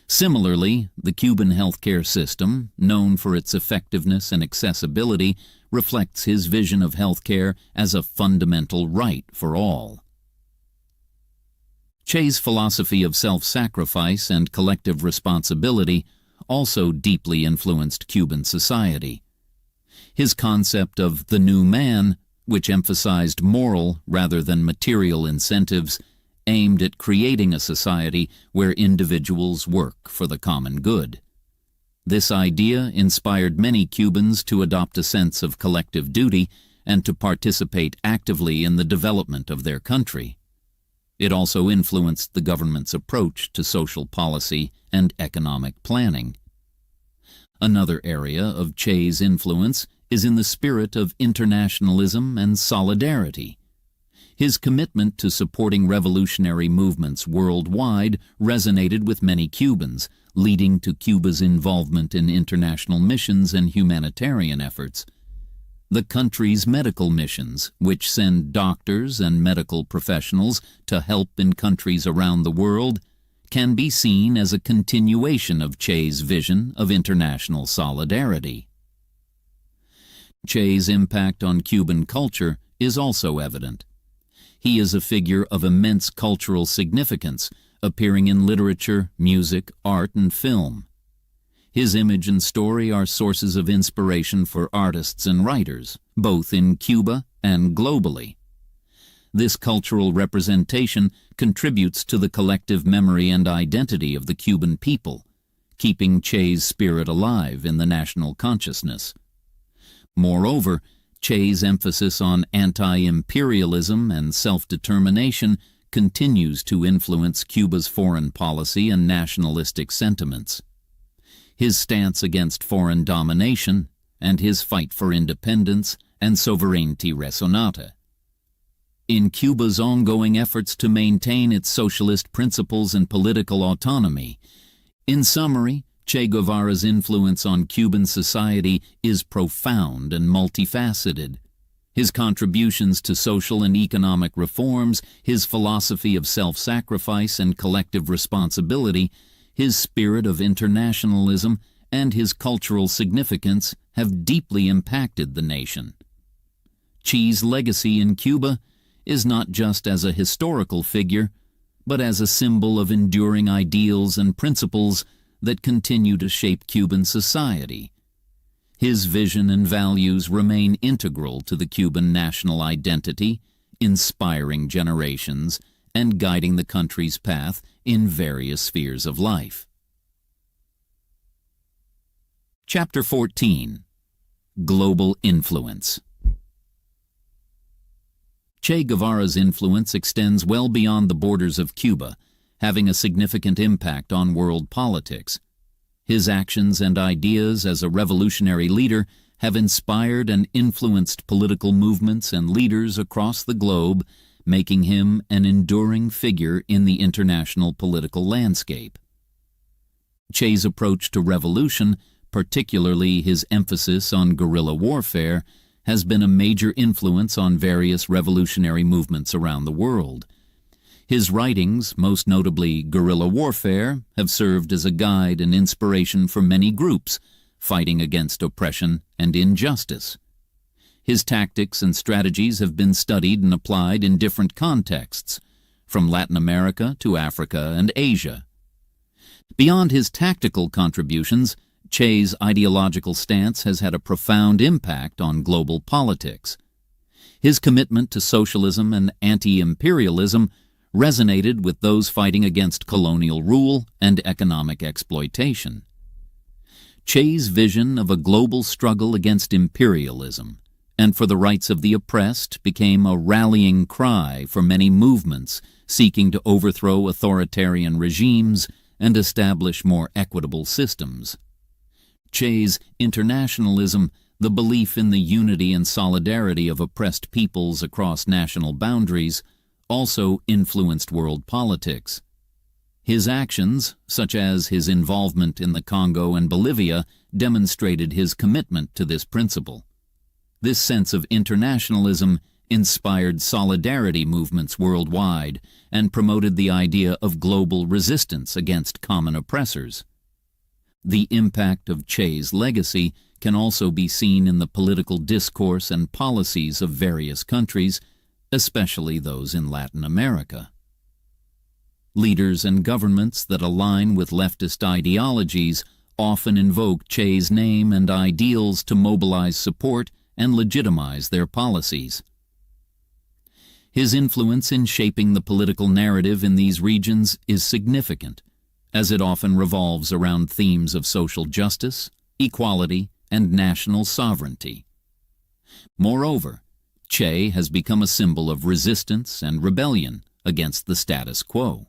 Similarly, the Cuban healthcare system, known for its effectiveness and accessibility, reflects his vision of healthcare as a fundamental right for all. Che's philosophy of self-sacrifice and collective responsibility also deeply influenced Cuban society. His concept of the new man, which emphasized moral rather than material incentives, aimed at creating a society where individuals work for the common good. This idea inspired many Cubans to adopt a sense of collective duty, and to participate actively in the development of their country. It also influenced the government's approach to social policy and economic planning. Another area of Che's influence is in the spirit of internationalism and solidarity. His commitment to supporting revolutionary movements worldwide resonated with many Cubans, leading to Cuba's involvement in international missions and humanitarian efforts. The country's medical missions, which send doctors and medical professionals to help in countries around the world, can be seen as a continuation of Che's vision of international solidarity. Che's impact on Cuban culture is also evident. He is a figure of immense cultural significance, appearing in literature, music, art, and film. His image and story are sources of inspiration for artists and writers, both in Cuba and globally. This cultural representation contributes to the collective memory and identity of the Cuban people, keeping Che's spirit alive in the national consciousness. Moreover, Che's emphasis on anti-imperialism and self-determination continues to influence Cuba's foreign policy and nationalistic sentiments. His stance against foreign domination and his fight for independence and sovereignty resonate. In Cuba's ongoing efforts to maintain its socialist principles and political autonomy, in summary, Che Guevara's influence on Cuban society is profound and multifaceted. His contributions to social and economic reforms, his philosophy of self-sacrifice and collective responsibility, his spirit of internationalism, and his cultural significance have deeply impacted the nation. Che's legacy in Cuba is not just as a historical figure, but as a symbol of enduring ideals and principles that continue to shape Cuban society. His vision and values remain integral to the Cuban national identity, inspiring generations and guiding the country's path in various spheres of life. Chapter 14. Global Influence. Che Guevara's influence extends well beyond the borders of Cuba, having a significant impact on world politics. His actions and ideas as a revolutionary leader have inspired and influenced political movements and leaders across the globe, making him an enduring figure in the international political landscape. Che's approach to revolution, particularly his emphasis on guerrilla warfare, has been a major influence on various revolutionary movements around the world. His writings, most notably Guerrilla Warfare, have served as a guide and inspiration for many groups fighting against oppression and injustice. His tactics and strategies have been studied and applied in different contexts, from Latin America to Africa and Asia. Beyond his tactical contributions, Che's ideological stance has had a profound impact on global politics. His commitment to socialism and anti-imperialism resonated with those fighting against colonial rule and economic exploitation. Che's vision of a global struggle against imperialism and for the rights of the oppressed became a rallying cry for many movements seeking to overthrow authoritarian regimes and establish more equitable systems. Che's internationalism, the belief in the unity and solidarity of oppressed peoples across national boundaries, also influenced world politics. His actions, such as his involvement in the Congo and Bolivia, demonstrated his commitment to this principle. This sense of internationalism inspired solidarity movements worldwide and promoted the idea of global resistance against common oppressors. The impact of Che's legacy can also be seen in the political discourse and policies of various countries, especially those in Latin America. Leaders and governments that align with leftist ideologies often invoke Che's name and ideals to mobilize support and legitimize their policies. His influence in shaping the political narrative in these regions is significant, as it often revolves around themes of social justice, equality, and national sovereignty. Moreover, Che has become a symbol of resistance and rebellion against the status quo.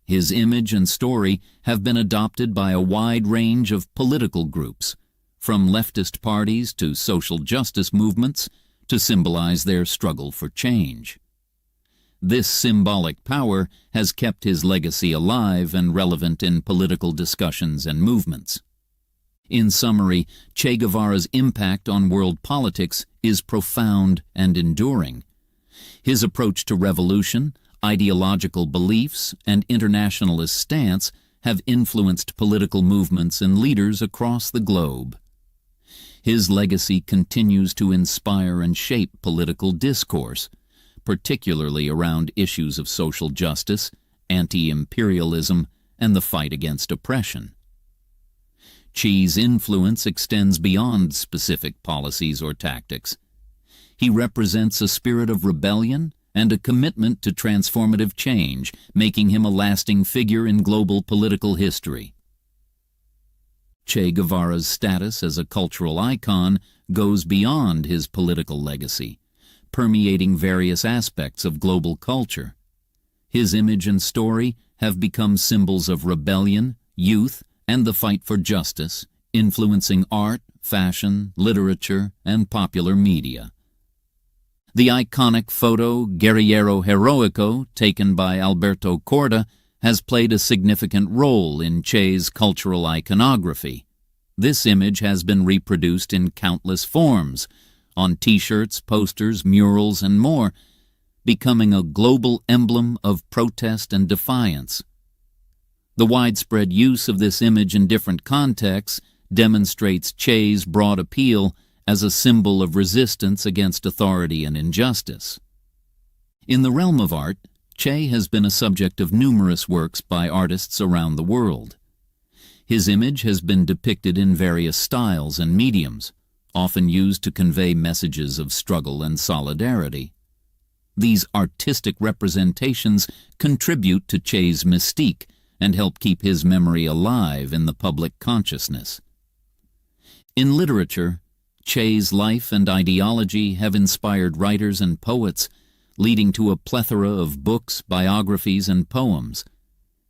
His image and story have been adopted by a wide range of political groups, from leftist parties to social justice movements, to symbolize their struggle for change. This symbolic power has kept his legacy alive and relevant in political discussions and movements. In summary, Che Guevara's impact on world politics is profound and enduring. His approach to revolution, ideological beliefs, and internationalist stance have influenced political movements and leaders across the globe. His legacy continues to inspire and shape political discourse, particularly around issues of social justice, anti-imperialism, and the fight against oppression. Che's influence extends beyond specific policies or tactics. He represents a spirit of rebellion and a commitment to transformative change, making him a lasting figure in global political history. Che Guevara's status as a cultural icon goes beyond his political legacy, permeating various aspects of global culture. His image and story have become symbols of rebellion, youth, and the fight for justice, influencing art, fashion, literature, and popular media. The iconic photo Guerrillero Heroico, taken by Alberto Corda, has played a significant role in Che's cultural iconography. This image has been reproduced in countless forms, on T-shirts, posters, murals, and more, becoming a global emblem of protest and defiance. The widespread use of this image in different contexts demonstrates Che's broad appeal as a symbol of resistance against authority and injustice. In the realm of art, Che has been a subject of numerous works by artists around the world. His image has been depicted in various styles and mediums, often used to convey messages of struggle and solidarity. These artistic representations contribute to Che's mystique and help keep his memory alive in the public consciousness. In literature, Che's life and ideology have inspired writers and poets, leading to a plethora of books, biographies, and poems.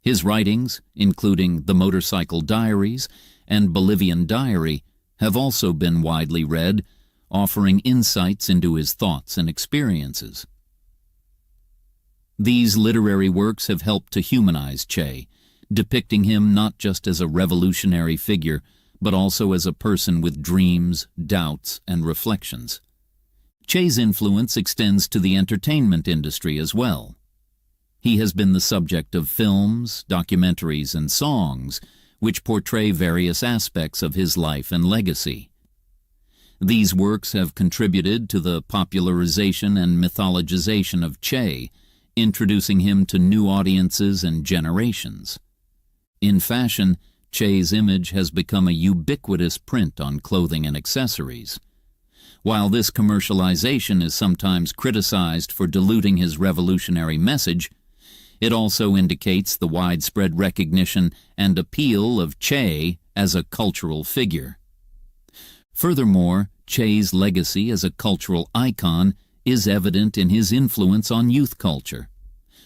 His writings, including The Motorcycle Diaries and Bolivian Diary, have also been widely read, offering insights into his thoughts and experiences. These literary works have helped to humanize Che, depicting him not just as a revolutionary figure, but also as a person with dreams, doubts, and reflections. Che's influence extends to the entertainment industry as well. He has been the subject of films, documentaries, and songs, which portray various aspects of his life and legacy. These works have contributed to the popularization and mythologization of Che, introducing him to new audiences and generations. In fashion, Che's image has become a ubiquitous print on clothing and accessories. While this commercialization is sometimes criticized for diluting his revolutionary message, it also indicates the widespread recognition and appeal of Che as a cultural figure. Furthermore, Che's legacy as a cultural icon is evident in his influence on youth culture.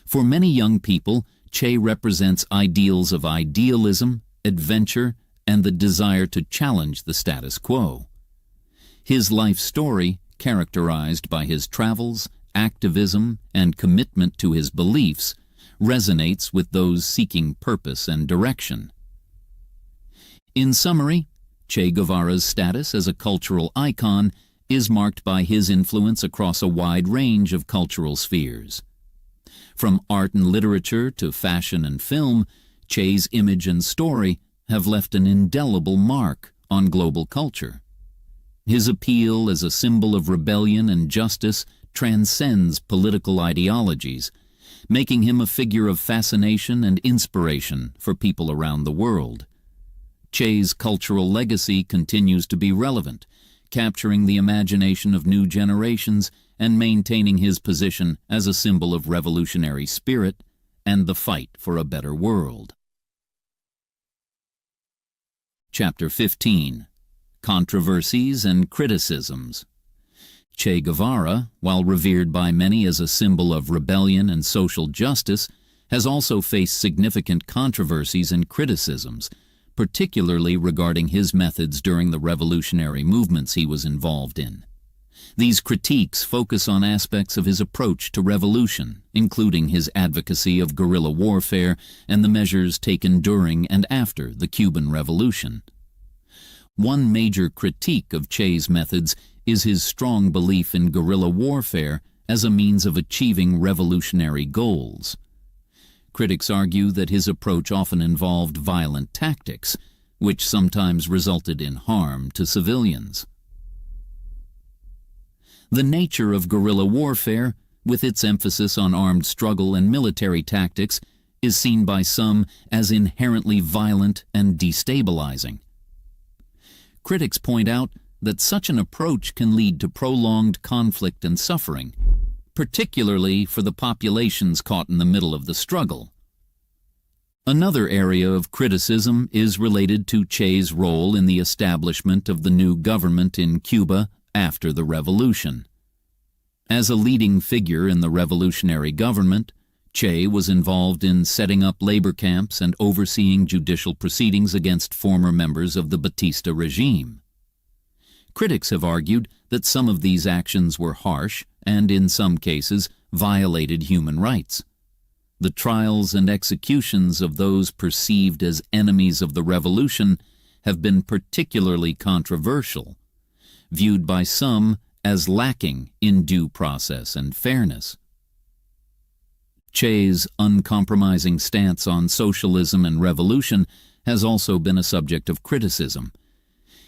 For many young people, Che represents ideals of idealism, adventure, and the desire to challenge the status quo. His life story, characterized by his travels, activism, and commitment to his beliefs, resonates with those seeking purpose and direction. In summary, Che Guevara's status as a cultural icon is marked by his influence across a wide range of cultural spheres. From art and literature to fashion and film, Che's image and story have left an indelible mark on global culture. His appeal as a symbol of rebellion and justice transcends political ideologies, making him a figure of fascination and inspiration for people around the world. Che's cultural legacy continues to be relevant, capturing the imagination of new generations and maintaining his position as a symbol of revolutionary spirit and the fight for a better world. Chapter 15. Controversies and Criticisms. Che Guevara, while revered by many as a symbol of rebellion and social justice, has also faced significant controversies and criticisms, particularly regarding his methods during the revolutionary movements he was involved in. These critiques focus on aspects of his approach to revolution, including his advocacy of guerrilla warfare and the measures taken during and after the Cuban Revolution. One major critique of Che's methods is his strong belief in guerrilla warfare as a means of achieving revolutionary goals. Critics argue that his approach often involved violent tactics, which sometimes resulted in harm to civilians. The nature of guerrilla warfare, with its emphasis on armed struggle and military tactics, is seen by some as inherently violent and destabilizing. Critics point out that such an approach can lead to prolonged conflict and suffering, particularly for the populations caught in the middle of the struggle. Another area of criticism is related to Che's role in the establishment of the new government in Cuba after the revolution. As a leading figure in the revolutionary government, Che was involved in setting up labor camps and overseeing judicial proceedings against former members of the Batista regime. Critics have argued that some of these actions were harsh and, in some cases, violated human rights. The trials and executions of those perceived as enemies of the revolution have been particularly controversial, viewed by some as lacking in due process and fairness. Che's uncompromising stance on socialism and revolution has also been a subject of criticism.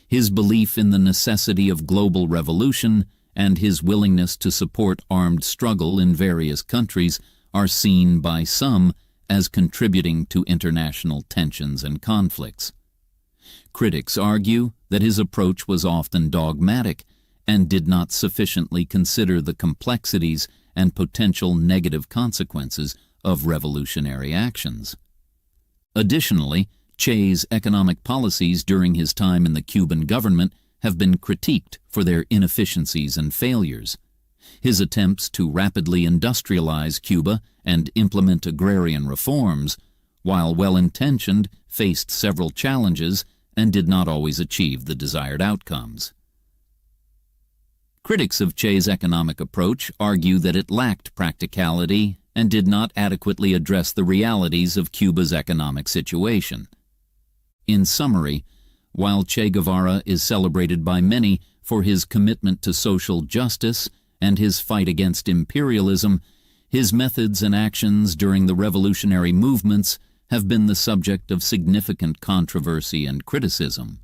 His belief in the necessity of global revolution and his willingness to support armed struggle in various countries are seen by some as contributing to international tensions and conflicts. Critics argue that his approach was often dogmatic and did not sufficiently consider the complexities and potential negative consequences of revolutionary actions. Additionally, Che's economic policies during his time in the Cuban government have been critiqued for their inefficiencies and failures. His attempts to rapidly industrialize Cuba and implement agrarian reforms, while well-intentioned, faced several challenges and did not always achieve the desired outcomes. Critics of Che's economic approach argue that it lacked practicality and did not adequately address the realities of Cuba's economic situation. In summary, while Che Guevara is celebrated by many for his commitment to social justice and his fight against imperialism, his methods and actions during the revolutionary movements have been the subject of significant controversy and criticism.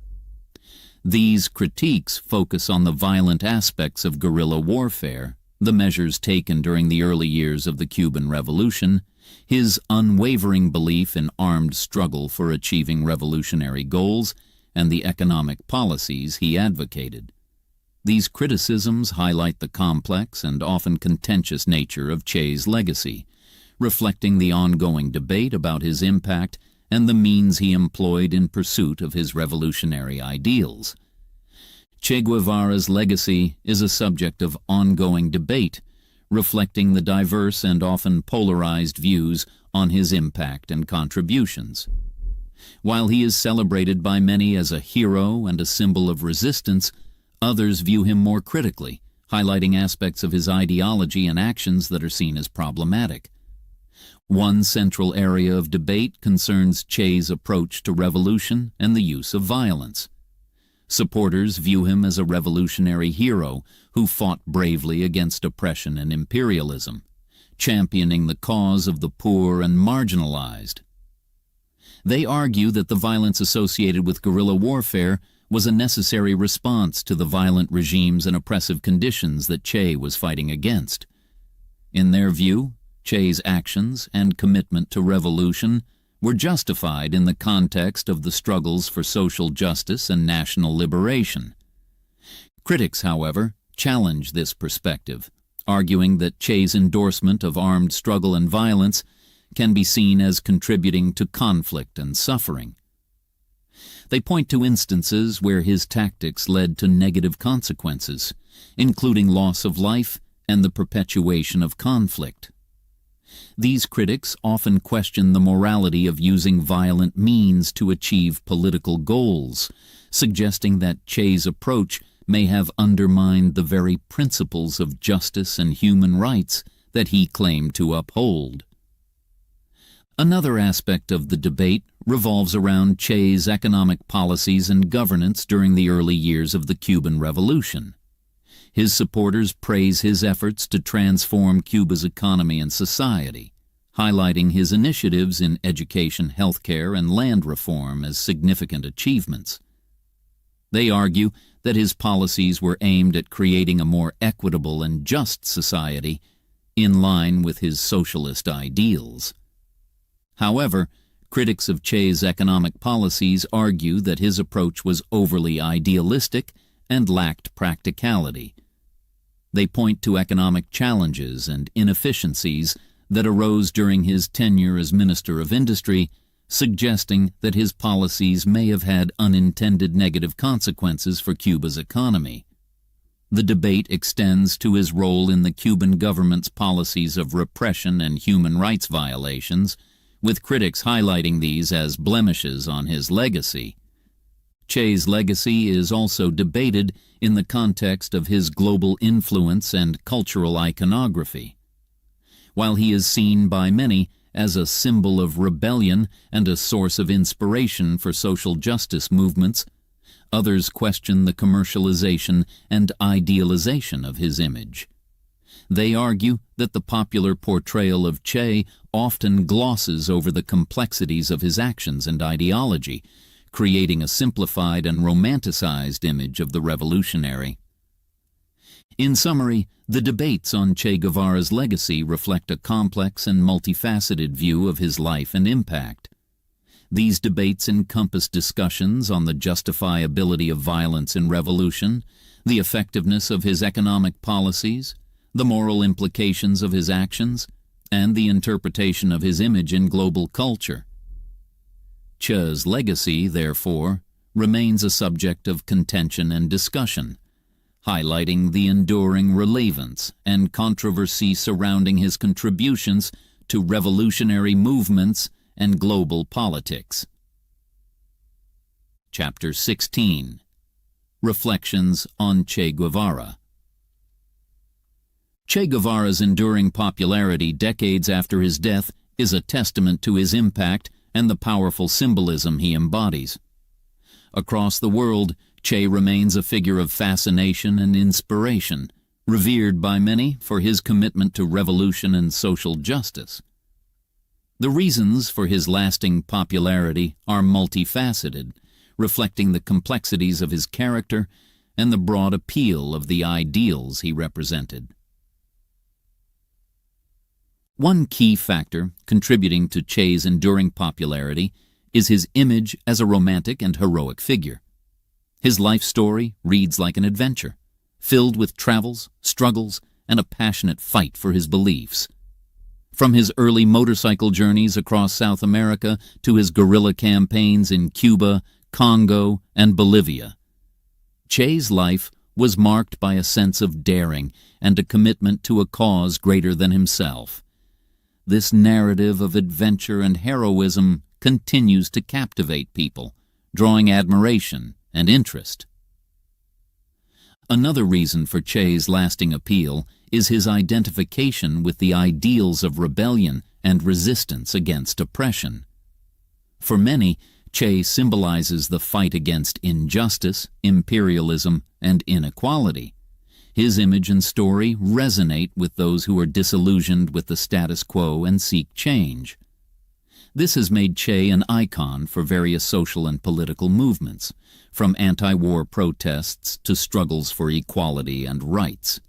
These critiques focus on the violent aspects of guerrilla warfare, the measures taken during the early years of the Cuban Revolution, his unwavering belief in armed struggle for achieving revolutionary goals, and the economic policies he advocated. These criticisms highlight the complex and often contentious nature of Che's legacy, reflecting the ongoing debate about his impact and the means he employed in pursuit of his revolutionary ideals. Che Guevara's legacy is a subject of ongoing debate, reflecting the diverse and often polarized views on his impact and contributions. While he is celebrated by many as a hero and a symbol of resistance, others view him more critically, highlighting aspects of his ideology and actions that are seen as problematic. One central area of debate concerns Che's approach to revolution and the use of violence. Supporters view him as a revolutionary hero who fought bravely against oppression and imperialism, championing the cause of the poor and marginalized. They argue that the violence associated with guerrilla warfare was a necessary response to the violent regimes and oppressive conditions that Che was fighting against. In their view, Che's actions and commitment to revolution were justified in the context of the struggles for social justice and national liberation. Critics, however, challenge this perspective, arguing that Che's endorsement of armed struggle and violence can be seen as contributing to conflict and suffering. They point to instances where his tactics led to negative consequences, including loss of life and the perpetuation of conflict. These critics often question the morality of using violent means to achieve political goals, suggesting that Che's approach may have undermined the very principles of justice and human rights that he claimed to uphold. Another aspect of the debate revolves around Che's economic policies and governance during the early years of the Cuban Revolution. His supporters praise his efforts to transform Cuba's economy and society, highlighting his initiatives in education, healthcare, and land reform as significant achievements. They argue that his policies were aimed at creating a more equitable and just society in line with his socialist ideals. However, critics of Che's economic policies argue that his approach was overly idealistic and lacked practicality. They point to economic challenges and inefficiencies that arose during his tenure as Minister of Industry, suggesting that his policies may have had unintended negative consequences for Cuba's economy. The debate extends to his role in the Cuban government's policies of repression and human rights violations, with critics highlighting these as blemishes on his legacy. Che's legacy is also debated in the context of his global influence and cultural iconography. While he is seen by many as a symbol of rebellion and a source of inspiration for social justice movements, others question the commercialization and idealization of his image. They argue that the popular portrayal of Che often glosses over the complexities of his actions and ideology, creating a simplified and romanticized image of the revolutionary. In summary, the debates on Che Guevara's legacy reflect a complex and multifaceted view of his life and impact. These debates encompass discussions on the justifiability of violence in revolution, the effectiveness of his economic policies, the moral implications of his actions, and the interpretation of his image in global culture. Che's legacy, therefore, remains a subject of contention and discussion, highlighting the enduring relevance and controversy surrounding his contributions to revolutionary movements and global politics. Chapter 16. Reflections on Che Guevara. Che Guevara's enduring popularity decades after his death is a testament to his impact and the powerful symbolism he embodies. Across the world, Che remains a figure of fascination and inspiration, revered by many for his commitment to revolution and social justice. The reasons for his lasting popularity are multifaceted, reflecting the complexities of his character and the broad appeal of the ideals he represented. One key factor contributing to Che's enduring popularity is his image as a romantic and heroic figure. His life story reads like an adventure, filled with travels, struggles, and a passionate fight for his beliefs. From his early motorcycle journeys across South America to his guerrilla campaigns in Cuba, Congo, and Bolivia, Che's life was marked by a sense of daring and a commitment to a cause greater than himself. This narrative of adventure and heroism continues to captivate people, drawing admiration and interest. Another reason for Che's lasting appeal is his identification with the ideals of rebellion and resistance against oppression. For many, Che symbolizes the fight against injustice, imperialism, and inequality. His image and story resonate with those who are disillusioned with the status quo and seek change. This has made Che an icon for various social and political movements, from anti-war protests to struggles for equality and rights.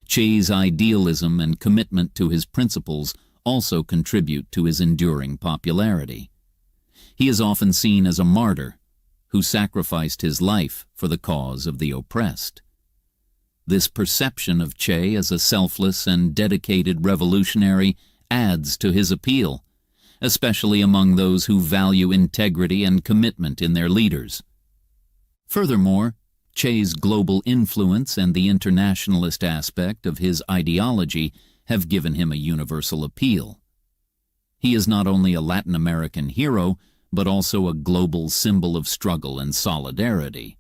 Che's idealism and commitment to his principles also contribute to his enduring popularity. He is often seen as a martyr who sacrificed his life for the cause of the oppressed. This perception of Che as a selfless and dedicated revolutionary adds to his appeal, especially among those who value integrity and commitment in their leaders. Furthermore, Che's global influence and the internationalist aspect of his ideology have given him a universal appeal. He is not only a Latin American hero, but also a global symbol of struggle and solidarity.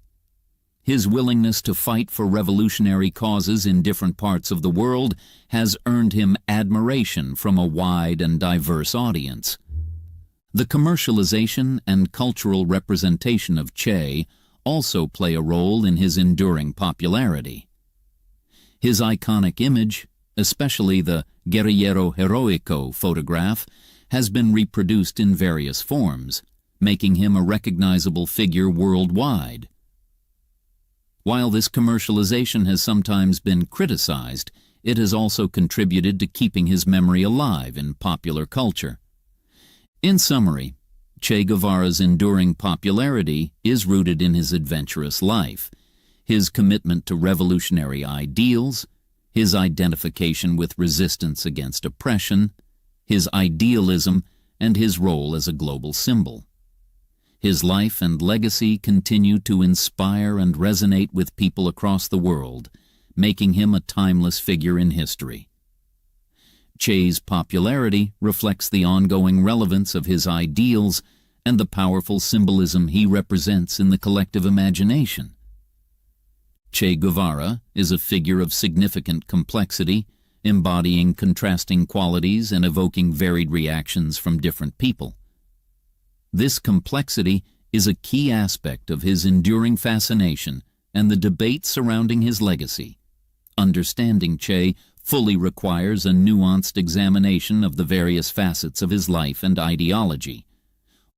His willingness to fight for revolutionary causes in different parts of the world has earned him admiration from a wide and diverse audience. The commercialization and cultural representation of Che also play a role in his enduring popularity. His iconic image, especially the Guerrillero Heroico photograph, has been reproduced in various forms, making him a recognizable figure worldwide. While this commercialization has sometimes been criticized, it has also contributed to keeping his memory alive in popular culture. In summary, Che Guevara's enduring popularity is rooted in his adventurous life, his commitment to revolutionary ideals, his identification with resistance against oppression, his idealism, and his role as a global symbol. His life and legacy continue to inspire and resonate with people across the world, making him a timeless figure in history. Che's popularity reflects the ongoing relevance of his ideals and the powerful symbolism he represents in the collective imagination. Che Guevara is a figure of significant complexity, embodying contrasting qualities and evoking varied reactions from different people. This complexity is a key aspect of his enduring fascination and the debate surrounding his legacy. Understanding Che fully requires a nuanced examination of the various facets of his life and ideology.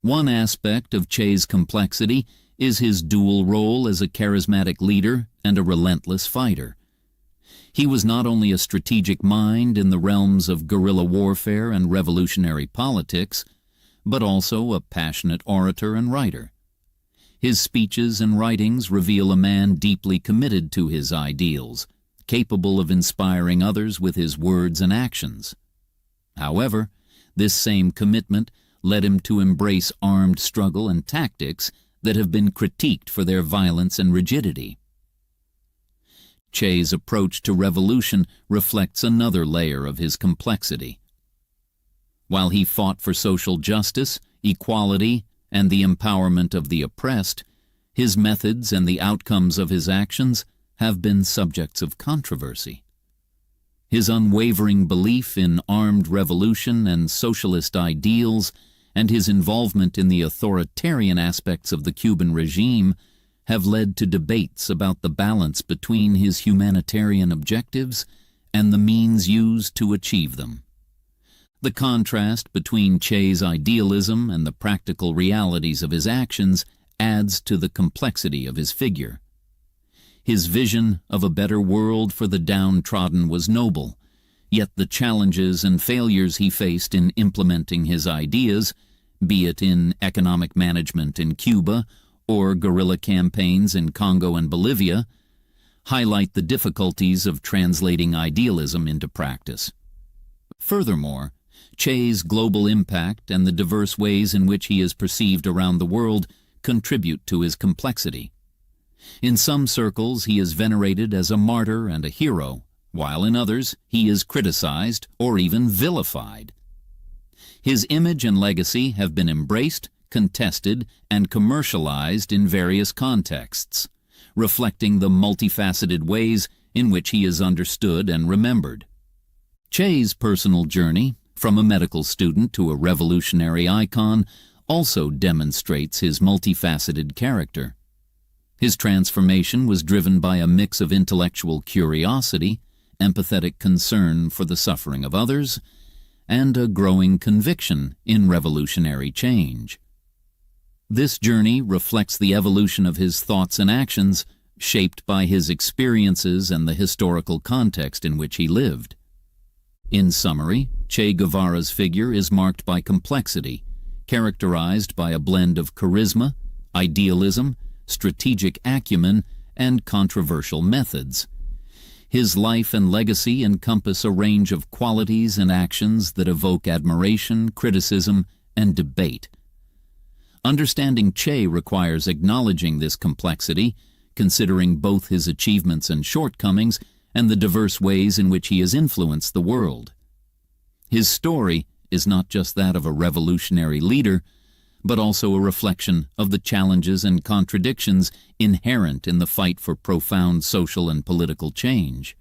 One aspect of Che's complexity is his dual role as a charismatic leader and a relentless fighter. He was not only a strategic mind in the realms of guerrilla warfare and revolutionary politics, but also a passionate orator and writer. His speeches and writings reveal a man deeply committed to his ideals, capable of inspiring others with his words and actions. However, this same commitment led him to embrace armed struggle and tactics that have been critiqued for their violence and rigidity. Che's approach to revolution reflects another layer of his complexity. While he fought for social justice, equality, and the empowerment of the oppressed, his methods and the outcomes of his actions have been subjects of controversy. His unwavering belief in armed revolution and socialist ideals, and his involvement in the authoritarian aspects of the Cuban regime, have led to debates about the balance between his humanitarian objectives and the means used to achieve them. The contrast between Che's idealism and the practical realities of his actions adds to the complexity of his figure. His vision of a better world for the downtrodden was noble, yet the challenges and failures he faced in implementing his ideas, be it in economic management in Cuba or guerrilla campaigns in Congo and Bolivia, highlight the difficulties of translating idealism into practice. Furthermore, Che's global impact and the diverse ways in which he is perceived around the world contribute to his complexity. In some circles, he is venerated as a martyr and a hero, while in others, he is criticized or even vilified. His image and legacy have been embraced, contested, and commercialized in various contexts, reflecting the multifaceted ways in which he is understood and remembered. Che's personal journey, from a medical student to a revolutionary icon, also demonstrates his multifaceted character. His transformation was driven by a mix of intellectual curiosity, empathetic concern for the suffering of others, and a growing conviction in revolutionary change. This journey reflects the evolution of his thoughts and actions, shaped by his experiences and the historical context in which he lived. In summary, Che Guevara's figure is marked by complexity, characterized by a blend of charisma, idealism, strategic acumen, and controversial methods. His life and legacy encompass a range of qualities and actions that evoke admiration, criticism, and debate. Understanding Che requires acknowledging this complexity, considering both his achievements and shortcomings, and the diverse ways in which he has influenced the world. His story is not just that of a revolutionary leader, but also a reflection of the challenges and contradictions inherent in the fight for profound social and political change.